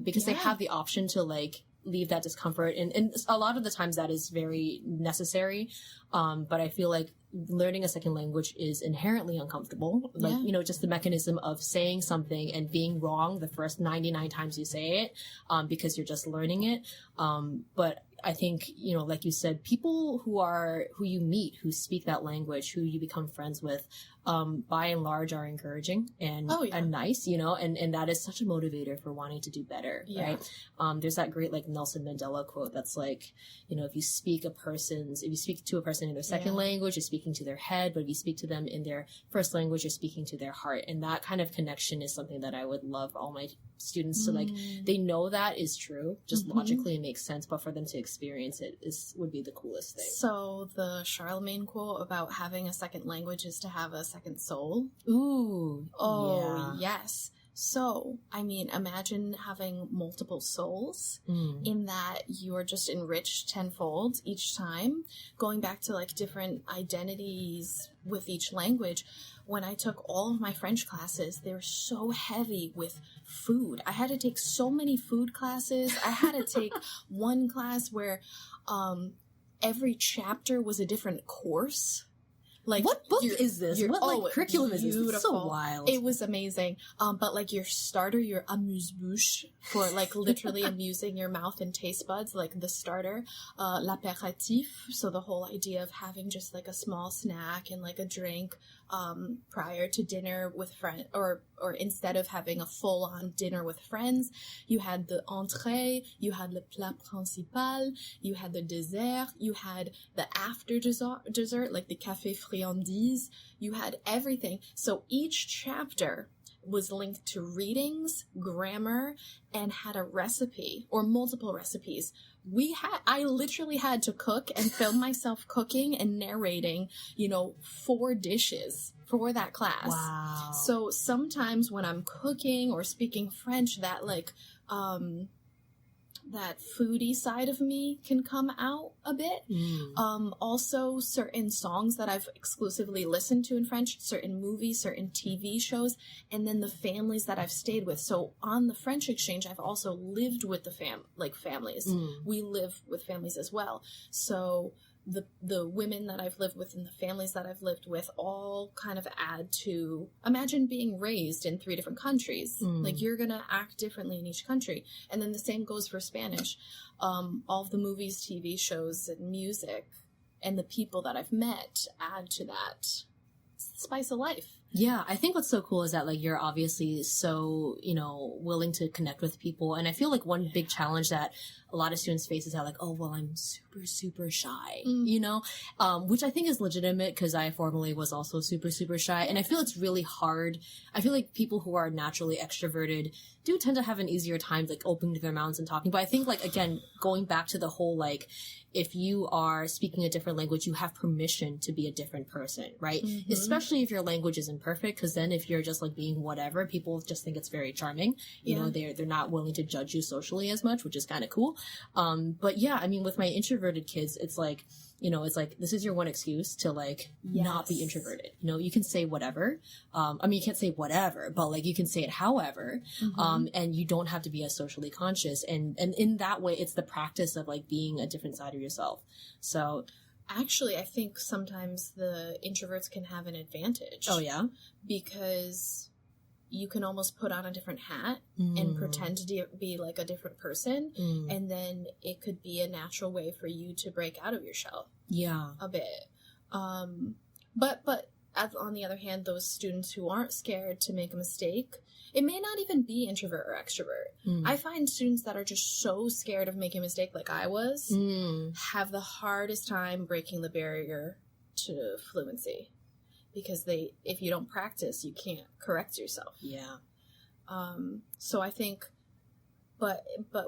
because they have the option to like leave that discomfort. And a lot of the times that is very necessary. But I feel like learning a second language is inherently uncomfortable. Like, you know, just the mechanism of saying something and being wrong the first 99 times you say it, because you're just learning it. But I think, you know, like you said, people who you meet, who speak that language, who you become friends with, by and large are encouraging and nice, you know, and that is such a motivator for wanting to do better, right? There's that great, like, Nelson Mandela quote that's like, you know, if you speak to a person in their second language, you're speaking to their head, but if you speak to them in their first language, you're speaking to their heart. And that kind of connection is something that I would love all my students to, like, they know that is true, just logically it makes sense, but for them to experience it would be the coolest thing. So the Charlemagne quote about having a second language is to have a second soul. Ooh. Oh, yes. So, I mean, imagine having multiple souls in that you're just enriched tenfold each time. Going back to, like, different identities with each language, when I took all of my French classes, they were so heavy with food. I had to take so many food classes. I had to take one class where every chapter was a different course. Like, what book is this? What, like, curriculum is this? It's so wild. It was amazing. But, like, your starter, your amuse-bouche, for, like, literally amusing your mouth and taste buds, like the starter, l'apéritif, so the whole idea of having just, like, a small snack and, like, a drink prior to dinner with friends, or instead of having a full-on dinner with friends, you had the entrée, you had le plat principal, you had the dessert, you had the after dessert, like the café friandise, you had everything. So each chapter was linked to readings, grammar, and had a recipe or multiple recipes. I literally had to cook and film myself cooking and narrating, 4 dishes for that class. Wow. So sometimes when I'm cooking or speaking French, that that foodie side of me can come out a bit. Also, certain songs that I've exclusively listened to in French, certain movies, certain TV shows, and then the families that I've stayed with. So on the French exchange, I've also lived with the families. We live with families as well. So the women that I've lived with and the families that I've lived with all kind of add to, imagine being raised in 3 different countries. Like, you're going to act differently in each country. And then the same goes for Spanish. All of the movies, TV shows, and music, and the people that I've met add to that. It's the spice of life. Yeah, I think what's so cool is that, like, you're obviously so, willing to connect with people. And I feel like one big challenge that a lot of students face is that, like, oh, well, I'm super, super shy, which I think is legitimate because I formerly was also super, super shy. And I feel it's really hard. I feel like people who are naturally extroverted do tend to have an easier time, like, opening their mouths and talking. But I think, like, again, going back to the whole, like, if you are speaking a different language, you have permission to be a different person, right? Especially if your language isn't perfect, because then if you're just, like, being whatever, people just think it's very charming. You know, they're not willing to judge you socially as much, which is kind of cool. But yeah, I mean, with my introverted kids, it's like, it's like, this is your one excuse to, like, not be introverted. You can say whatever. I mean, you can't say whatever, but, like, you can say it however. And you don't have to be as socially conscious. And in that way, it's the practice of, like, being a different side of yourself. So actually, I think sometimes the introverts can have an advantage. Oh, yeah? Because you can almost put on a different hat and pretend to be, like, a different person. And then it could be a natural way for you to break out of your shell. Yeah. A bit. But on the other hand, those students who aren't scared to make a mistake, it may not even be introvert or extrovert. I find students that are just so scared of making a mistake, like I was, have the hardest time breaking the barrier to fluency. Because if you don't practice, you can't correct yourself. Yeah. So I think, but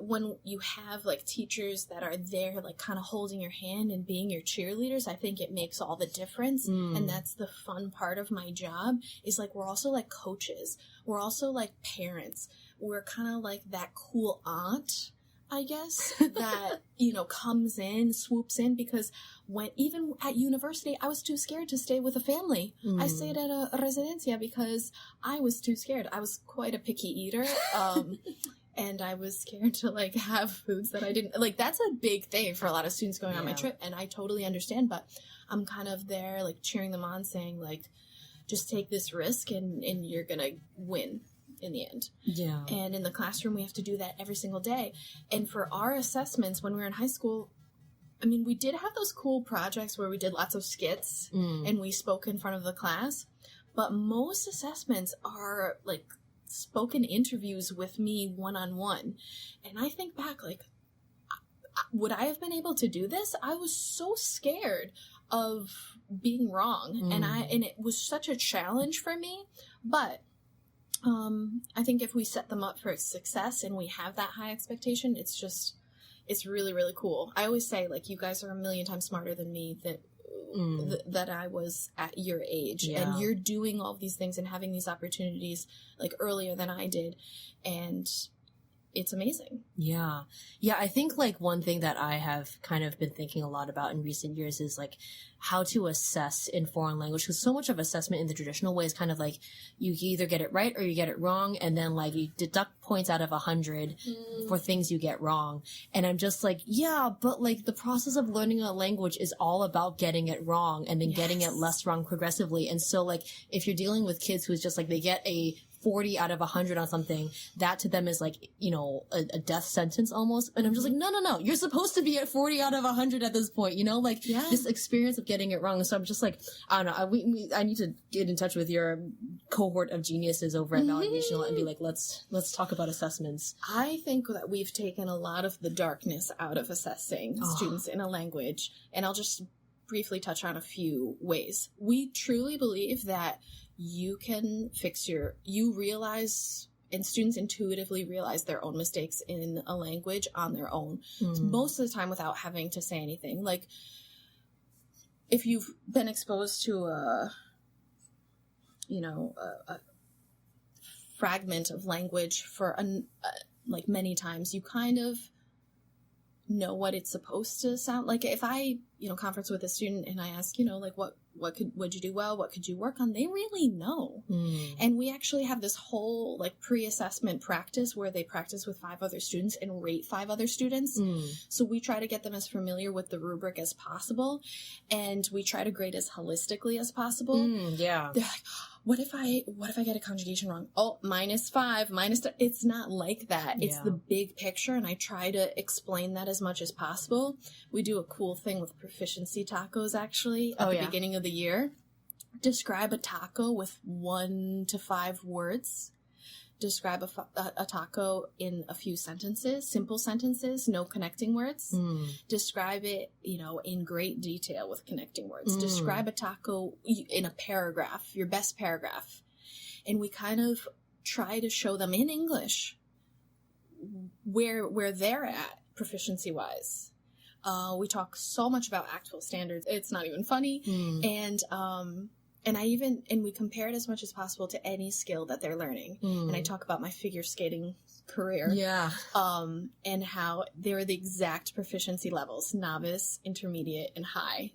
when you have, like, teachers that are there, like, kind of holding your hand and being your cheerleaders, I think it makes all the difference. And that's the fun part of my job, is, like, we're also, like, coaches. We're also, like, parents. We're kind of like that cool aunt, I guess, that, comes in, swoops in, because even at university, I was too scared to stay with a family. I stayed at a residencia because I was too scared. I was quite a picky eater. And I was scared to, like, have foods that I didn't, like, that's a big thing for a lot of students going on my trip. And I totally understand, but I'm kind of there, like, cheering them on, saying, like, just take this risk and you're going to win in the end. Yeah. And in the classroom, we have to do that every single day. And for our assessments, when we were in high school, I mean, we did have those cool projects where we did lots of skits and we spoke in front of the class. But most assessments are, like, spoken interviews with me one-on-one. And I think back, like, would I have been able to do this? I was so scared of being wrong. And it was such a challenge for me. But I think if we set them up for success and we have that high expectation, it's really, really cool. I always say, like, you guys are a million times smarter than me that I was at your age. Yeah. And you're doing all these things and having these opportunities, like, earlier than I did. And it's amazing. Yeah. Yeah, I think, like, one thing that I have kind of been thinking a lot about in recent years is, like, how to assess in foreign language, because so much of assessment in the traditional way is kind of like you either get it right or you get it wrong, and then, like, you deduct points out of 100 for things you get wrong. And I'm just like, yeah, but, like, the process of learning a language is all about getting it wrong and then getting it less wrong progressively. And so, like, if you're dealing with kids who's just like, they get a 40 out of 100 on something, that to them is like, you know, a death sentence almost. And I'm just like, no, you're supposed to be at 40 out of 100 at this point, you know, like this experience of getting it wrong. So I'm just like, I don't know, I need to get in touch with your cohort of geniuses over at Valley Regional and be like, let's talk about assessments. I think that we've taken a lot of the darkness out of assessing students in a language, and I'll just briefly touch on a few ways. We truly believe that you can you realize, and students intuitively realize their own mistakes in a language on their own, most of the time without having to say anything. Like, if you've been exposed to a fragment of language for like many times, you kind of know what it's supposed to sound like. If I, conference with a student and I ask, like, what'd you do well? What could you work on? They really know. And we actually have this whole, like, pre-assessment practice where they practice with 5 other students and rate 5 other students. So we try to get them as familiar with the rubric as possible, and we try to grade as holistically as possible. Yeah. They're like, what if I get a conjugation wrong? Oh, -5, it's not like that. It's the big picture, and I try to explain that as much as possible. We do a cool thing with proficiency tacos, actually, at the beginning of the year. Describe a taco with 1 to 5 words. Describe a taco in a few sentences, simple sentences, no connecting words. Describe it, in great detail with connecting words. Describe a taco in a paragraph, your best paragraph. And we kind of try to show them in English where they're at proficiency-wise. We talk so much about actual standards. It's not even funny. And we compare it as much as possible to any skill that they're learning. And I talk about my figure skating career. Yeah. And how they're the exact proficiency levels: novice, intermediate, and high.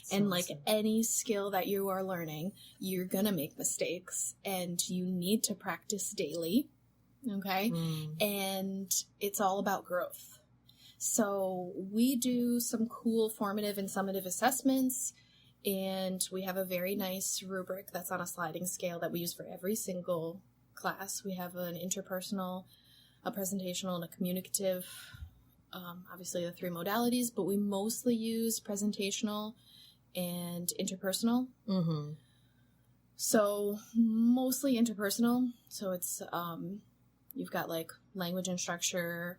And like any skill that you are learning, you're gonna make mistakes, and you need to practice daily. Okay? And it's all about growth. So we do some cool formative and summative assessments. And we have a very nice rubric that's on a sliding scale that we use for every single class. We have an interpersonal, a presentational, and a communicative, obviously the 3 modalities, but we mostly use presentational and interpersonal. So mostly interpersonal. So it's, you've got, like, language and structure,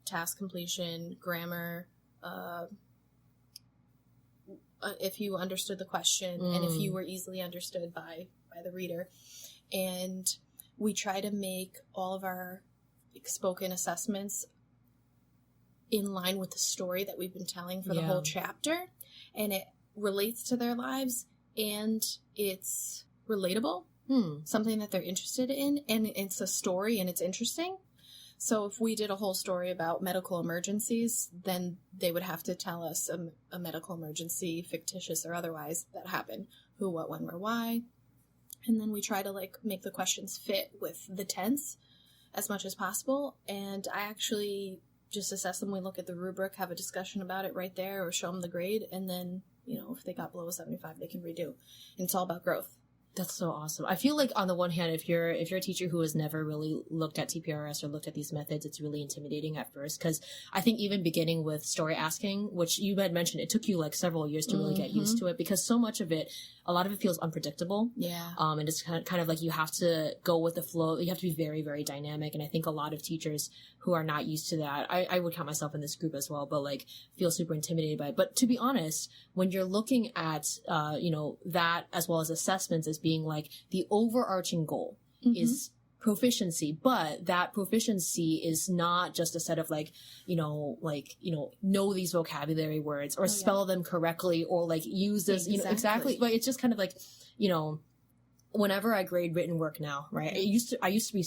task completion, grammar, if you understood the question and if you were easily understood by the reader. And we try to make all of our spoken assessments in line with the story that we've been telling for the whole chapter, and it relates to their lives, and it's relatable, something that they're interested in, and it's a story and it's interesting. So if we did a whole story about medical emergencies, then they would have to tell us a medical emergency, fictitious or otherwise, that happened. Who, what, when, where, why. And then we try to, like, make the questions fit with the tense. as much as possible. And I actually just assess them. We look at the rubric, have a discussion about it right there, or show them the grade. And then, if they got below a 75, they can redo. And it's all about growth. That's so awesome. I feel like on the one hand, if you're a teacher who has never really looked at TPRS or looked at these methods, it's really intimidating at first. Because I think even beginning with story asking, which you had mentioned, it took you like several years to really get used to it, because so much of it, a lot of it feels unpredictable. Yeah. And it's kind of like you have to go with the flow. You have to be very, very dynamic. And I think a lot of teachers who are not used to that, I would count myself in this group as well, but like feel super intimidated by it. But to be honest, when you're looking at, that as well as assessments as being like the overarching goal is proficiency, but that proficiency is not just a set of know these vocabulary words or spell them correctly or like use this, exactly. But it's just kind of like, whenever I grade written work now, right? I used to be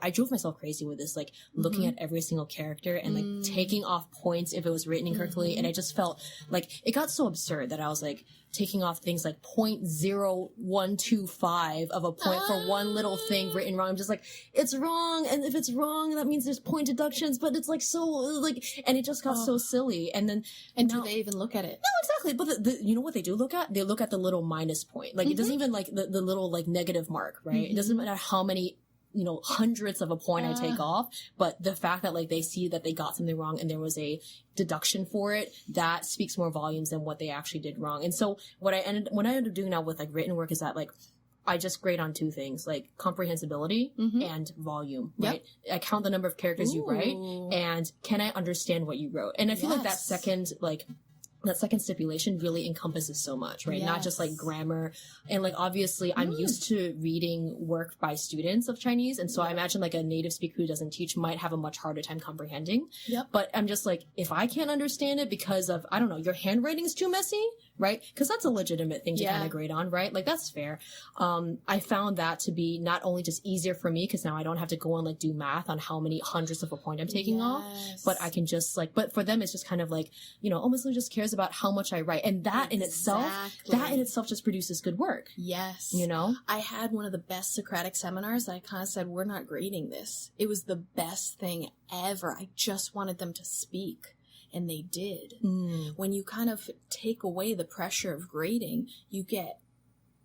I drove myself crazy with this, like looking at every single character and like taking off points if it was written incorrectly. And I just felt like it got so absurd that I was like taking off things like 0.0125 of a point for one little thing written wrong. I'm just like, it's wrong. And if it's wrong, that means there's point deductions, but it's like so like, and it just got so silly. And then, do they even look at it? No, exactly. But you know what they do look at? They look at the little minus point. Like it doesn't even like the little like negative mark, right? It doesn't matter how many hundredths of a point I take off, but the fact that like they see that they got something wrong and there was a deduction for it, that speaks more volumes than what they actually did wrong. And so what I ended up doing now with like written work is that like I just grade on two things, like comprehensibility and volume, right? I count the number of characters you write and can I understand what you wrote? And I feel like that second stipulation really encompasses so much, right? Not just like grammar. And like, obviously I'm used to reading work by students of Chinese. And so I imagine like a native speaker who doesn't teach might have a much harder time comprehending. But I'm just like, if I can't understand it because of, I don't know, your handwriting is too messy, right? Because that's a legitimate thing to kind of grade on, right? Like that's fair. I found that to be not only just easier for me, because now I don't have to go and like do math on how many hundredths of a point I'm taking off, but I can just like, but for them it's just kind of like, almost just cares about how much I write. And that in itself just produces good work. Yes. I had one of the best Socratic seminars. I kind of said, we're not grading this. It was the best thing ever. I just wanted them to speak. And they did. When you kind of take away the pressure of grading, you get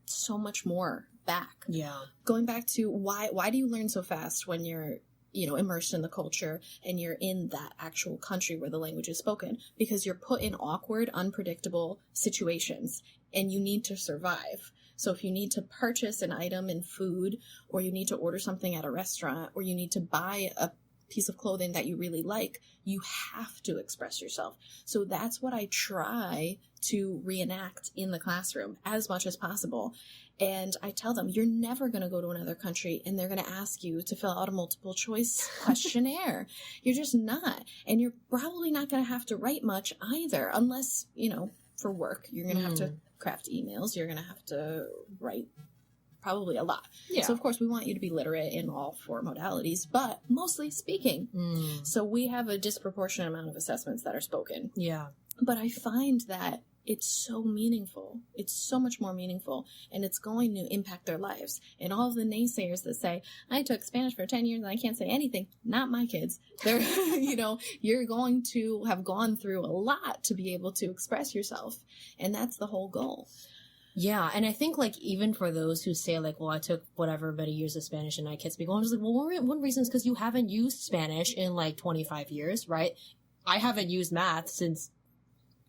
so much more back. Yeah. Going back to why do you learn so fast when you're, immersed in the culture and you're in that actual country where the language is spoken? Because you're put in awkward, unpredictable situations and you need to survive. So if you need to purchase an item in food, or you need to order something at a restaurant, or you need to buy a piece of clothing that you really like, you have to express yourself. So that's what I try to reenact in the classroom as much as possible. And I tell them, you're never going to go to another country and they're going to ask you to fill out a multiple choice questionnaire. You're just not. And you're probably not going to have to write much either, unless, for work, you're going to have to craft emails. You're going to have to write probably a lot. Yeah. So, of course, we want you to be literate in all four modalities, but mostly speaking. So we have a disproportionate amount of assessments that are spoken. Yeah. But I find that it's so meaningful. It's so much more meaningful, and it's going to impact their lives. And all of the naysayers that say, I took Spanish for 10 years and I can't say anything, not my kids. They're, you're going to have gone through a lot to be able to express yourself. And that's the whole goal. Yeah, and I think, like, even for those who say, like, well, I took whatever many years of Spanish and I can't speak, well, I'm just like, well, one reason is because you haven't used Spanish in, like, 25 years, right? I haven't used math since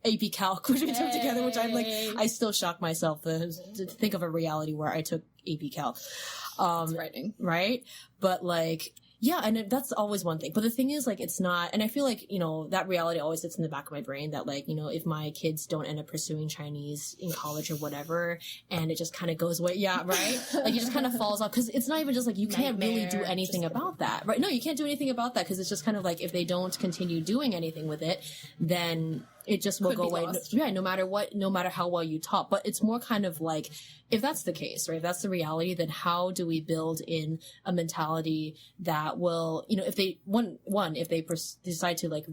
AP Calc, which we took together, which I'm like, I still shock myself to think of a reality where I took AP Calc. It's frightening. Right? But, like... Yeah, and that's always one thing. But the thing is, like, it's not, and I feel like, that reality always sits in the back of my brain that, like, if my kids don't end up pursuing Chinese in college or whatever, and it just kind of goes away, yeah, right? Like, it just kind of falls off, because it's not even just, like, you can't really do anything about that, right? No, you can't do anything about that, because it's just kind of like, if they don't continue doing anything with it, then it just will Could go be away. lost. Yeah, no matter how well you taught. But it's more kind of like, if that's the case, right, if that's the reality, then how do we build in a mentality that will, if they, if they decide to like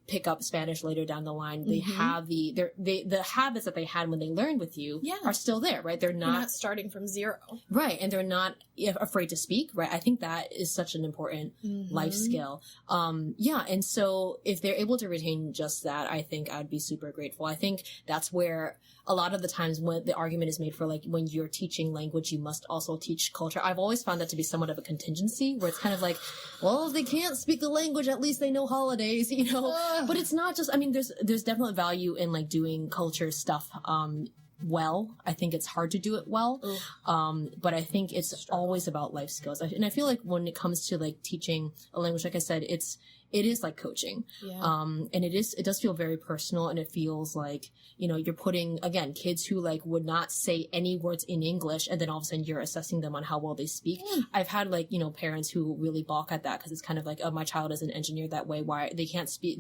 pick up Spanish later down the line, they have the habits that they had when they learned with you are still there, right? They're You're not not starting from zero. right, and they're not afraid to speak, right? I think that is such an important life skill. And so if they're able to retain just that, I think I'd be super grateful. I think that's where a lot of the times when the argument is made for like, when you're teaching language, you must also teach culture. I've always found that to be somewhat of a contingency, where it's kind of like, well, if they can't speak the language, at least they know holidays, but it's not just, I mean, there's definitely value in like doing culture stuff, well. I think it's hard to do it well. But I think it's always about life skills. And I feel like when it comes to like teaching a language, like I said, it is like coaching. And it does feel very personal, and it feels like, you're putting, again, kids who like would not say any words in English, and then all of a sudden you're assessing them on how well they speak. I've had like, parents who really balk at that, because it's kind of like, oh, my child isn't engineered that way. Why they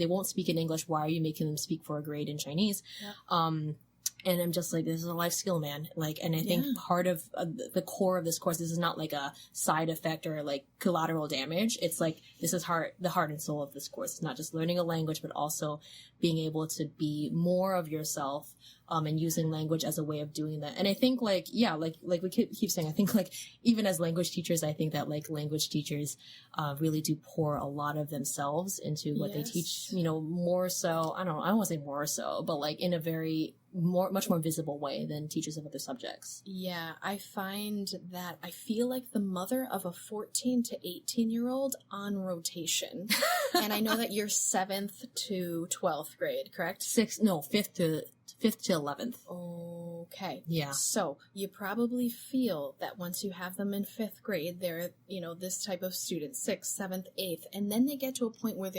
won't speak in English. Why are you making them speak for a grade in Chinese? And I'm just like, this is a life skill, man. Like, and I think part of the core of this course, this is not like a side effect or like collateral damage. It's like, this is the heart and soul of this course. It's not just learning a language, but also being able to be more of yourself, and using language as a way of doing that. And I think like we keep saying, I think like even as language teachers, I think that like language teachers, really do pour a lot of themselves into what they teach, more so, I don't want to say more so, but like in a very much more visible way than teachers of other subjects. Yeah, I find that I feel like the mother of a 14 to 18-year-old on rotation. And I know that you're 7th to 12th grade, correct? 5th to 11th. Okay. Yeah. So you probably feel that once you have them in 5th grade, they're, this type of student, 6th, 7th, 8th, and then they get to a point where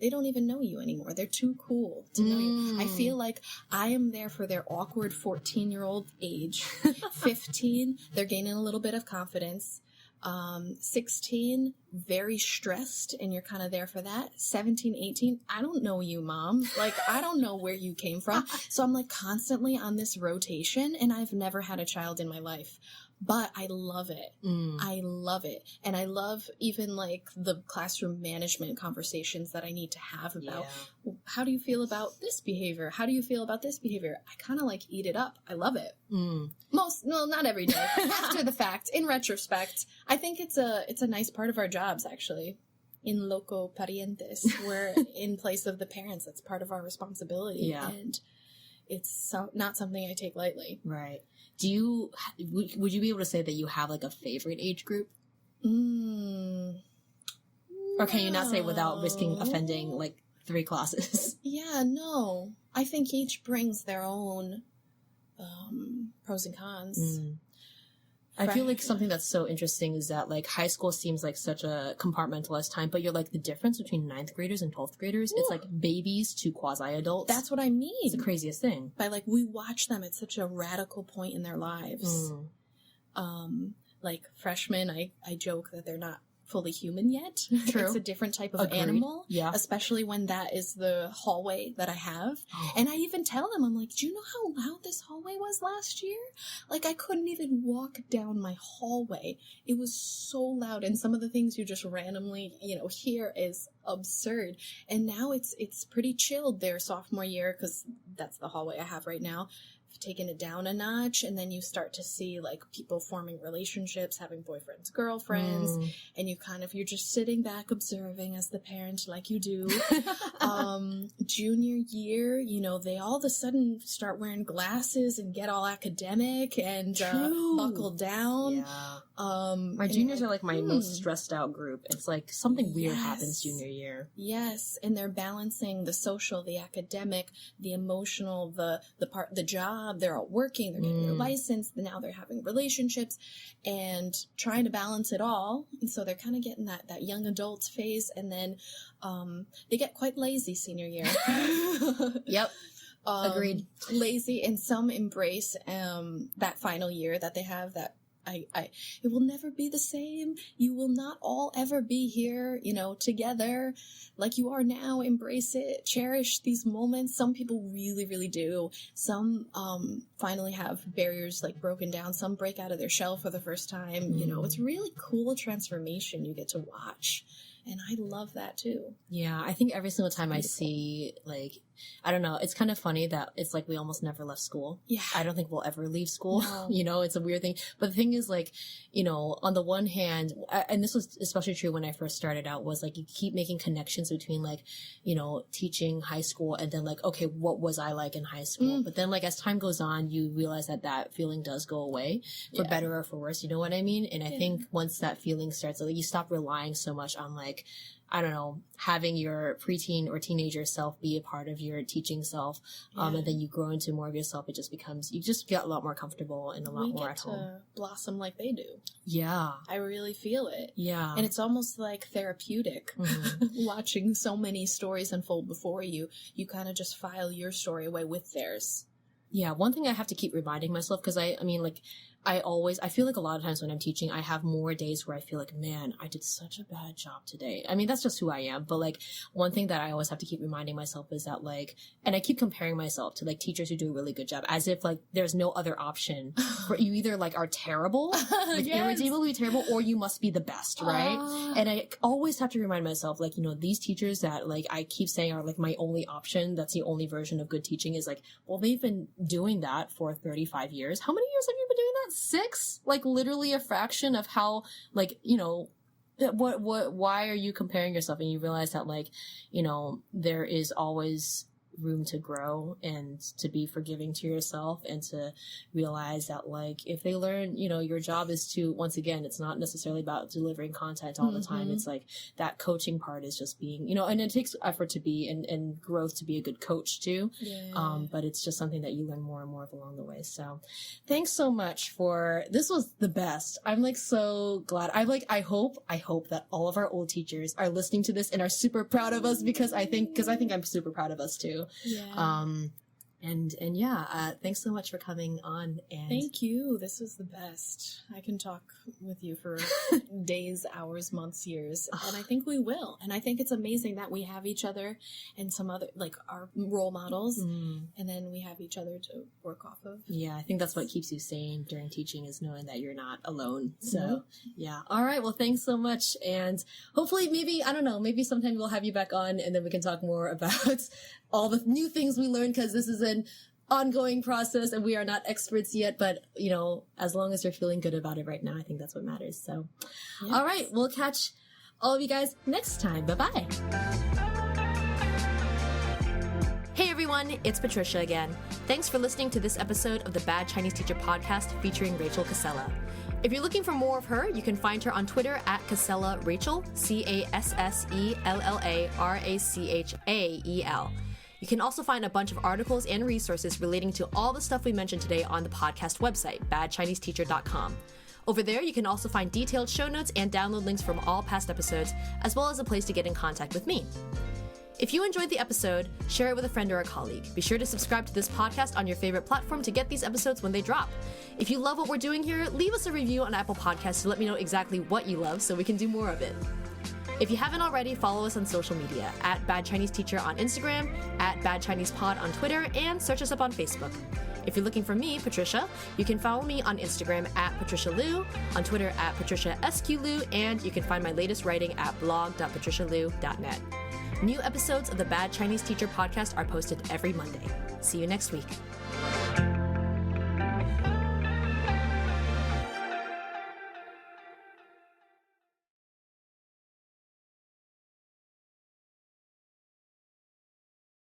they don't even know you anymore. They're too cool to know you. I feel like I am there for their awkward 14-year-old age. 15, they're gaining a little bit of confidence. 16, very stressed, and you're kind of there for that. 17, 18, I don't know you, mom. Like, I don't know where you came from. So I'm like constantly on this rotation, and I've never had a child in my life. But I love it. I love it. And I love even like the classroom management conversations that I need to have about how do you feel about this behavior? How do you feel about this behavior? I kind of like eat it up. I love it. Not every day. After the fact, in retrospect, I think it's a nice part of our jobs, actually. In loco parientes, we're in place of the parents. That's part of our responsibility. Yeah. And it's not something I take lightly. Right. Would you be able to say that you have like a favorite age group? Or can you not say without risking offending like 3 classes? Yeah, no. I think each brings their own pros and cons. I feel like something that's so interesting is that like high school seems like such a compartmentalized time, but you're like the difference between 9th graders and 12th graders, it's like babies to quasi-adults. That's what I mean. It's the craziest thing. By like, we watch them at such a radical point in their lives. Like freshmen, I joke that they're not fully human yet. True. It's a different type of Agreed. animal. Yeah. Especially when that is the hallway that I have. And I even tell them, I'm like, do you know how loud this hallway was last year? Like, I couldn't even walk down my hallway. It was so loud. And some of the things you just randomly, hear is absurd. And now it's pretty chilled their sophomore year, because that's the hallway I have right now. Taken it down a notch, and then you start to see like people forming relationships, having boyfriends, girlfriends, and you're just sitting back observing as the parent, like you do. Junior year, they all of a sudden start wearing glasses and get all academic and buckle down. Yeah. My juniors are like my most stressed out group. It's like something weird happens junior year. Yes, and they're balancing the social, the academic, the emotional, the job. They're all working, they're getting their license, now they're having relationships and trying to balance it all. And so they're kind of getting that young adult phase, and then they get quite lazy senior year. Yep. Agreed. Lazy, and some embrace that final year that they have, that it will never be the same. You will not all ever be here, together like you are now. Embrace it. Cherish these moments. Some people really, really do. Some finally have barriers like broken down. Some break out of their shell for the first time. It's really cool transformation you get to watch. And I love that too. Yeah, I think every single time I see, like, I don't know, it's kind of funny that it's like we almost never left school. Yeah. I don't think we'll ever leave school. No. It's a weird thing. But the thing is, like, on the one hand, and this was especially true when I first started out, was like you keep making connections between like, teaching high school and then like, okay, what was I like in high school? But then like as time goes on, you realize that feeling does go away for better or for worse. You know what I mean? And I think once that feeling starts, like, you stop relying so much on like, I don't know, having your preteen or teenager self be a part of your teaching self. And then you grow into more of yourself. It just becomes, you just get a lot more comfortable and a lot more at home. To blossom like they do. Yeah. I really feel it. Yeah. And it's almost like therapeutic watching so many stories unfold before you. You kind of just file your story away with theirs. Yeah. One thing I have to keep reminding myself, because I feel like a lot of times when I'm teaching, I have more days where I feel like, man, I did such a bad job today. I mean, that's just who I am. But like, one thing that I always have to keep reminding myself is that like, and I keep comparing myself to like teachers who do a really good job, as if like there's no other option. For you either like are terrible, like irredeemably terrible, or you must be the best, right? And I always have to remind myself, like, these teachers that like I keep saying are like my only option, that's the only version of good teaching, is like, well, they've been doing that for 35 years. How many years have you been doing that? 6? Like literally a fraction of how, like, why are you comparing yourself? And you realize that like, there is always room to grow and to be forgiving to yourself, and to realize that like if they learn, your job is to, once again, it's not necessarily about delivering content all the time. It's like that coaching part is just being, and it takes effort to be and growth to be a good coach too. But it's just something that you learn more and more of along the way. So thanks so much this was the best. I'm like so glad. I hope that all of our old teachers are listening to this and are super proud of us, because I think I'm super proud of us too. Thanks so much for coming on. And thank you. This was the best. I can talk with you for days, hours, months, years, and I think we will. And I think it's amazing that we have each other and some other, like, our role models, and then we have each other to work off of. Yeah, I think that's what keeps you sane during teaching, is knowing that you're not alone. So yeah. All right. Well, thanks so much. And hopefully maybe sometime we'll have you back on, and then we can talk more about all the new things we learned, because this is an ongoing process and we are not experts yet, but as long as you're feeling good about it right now, I think that's what matters. So All right, we'll catch all of you guys next time. Bye-bye. Hey everyone, it's Patricia again. Thanks for listening to this episode of the Bad Chinese Teacher podcast featuring Rachael Cassella. If you're looking for more of her, you can find her on Twitter at Cassella Rachael, Cassellarachael. You can also find a bunch of articles and resources relating to all the stuff we mentioned today on the podcast website, badchineseteacher.com. Over there, you can also find detailed show notes and download links from all past episodes, as well as a place to get in contact with me. If you enjoyed the episode, share it with a friend or a colleague. Be sure to subscribe to this podcast on your favorite platform to get these episodes when they drop. If you love what we're doing here, leave us a review on Apple Podcasts to let me know exactly what you love so we can do more of it. If you haven't already, follow us on social media at Bad Chinese Teacher on Instagram, at Bad Chinese Pod on Twitter, and search us up on Facebook. If you're looking for me, Patricia, you can follow me on Instagram at Patricia Liu, on Twitter at Patricia SQ Liu, and you can find my latest writing at blog.patricialiu.net. New episodes of the Bad Chinese Teacher podcast are posted every Monday. See you next week.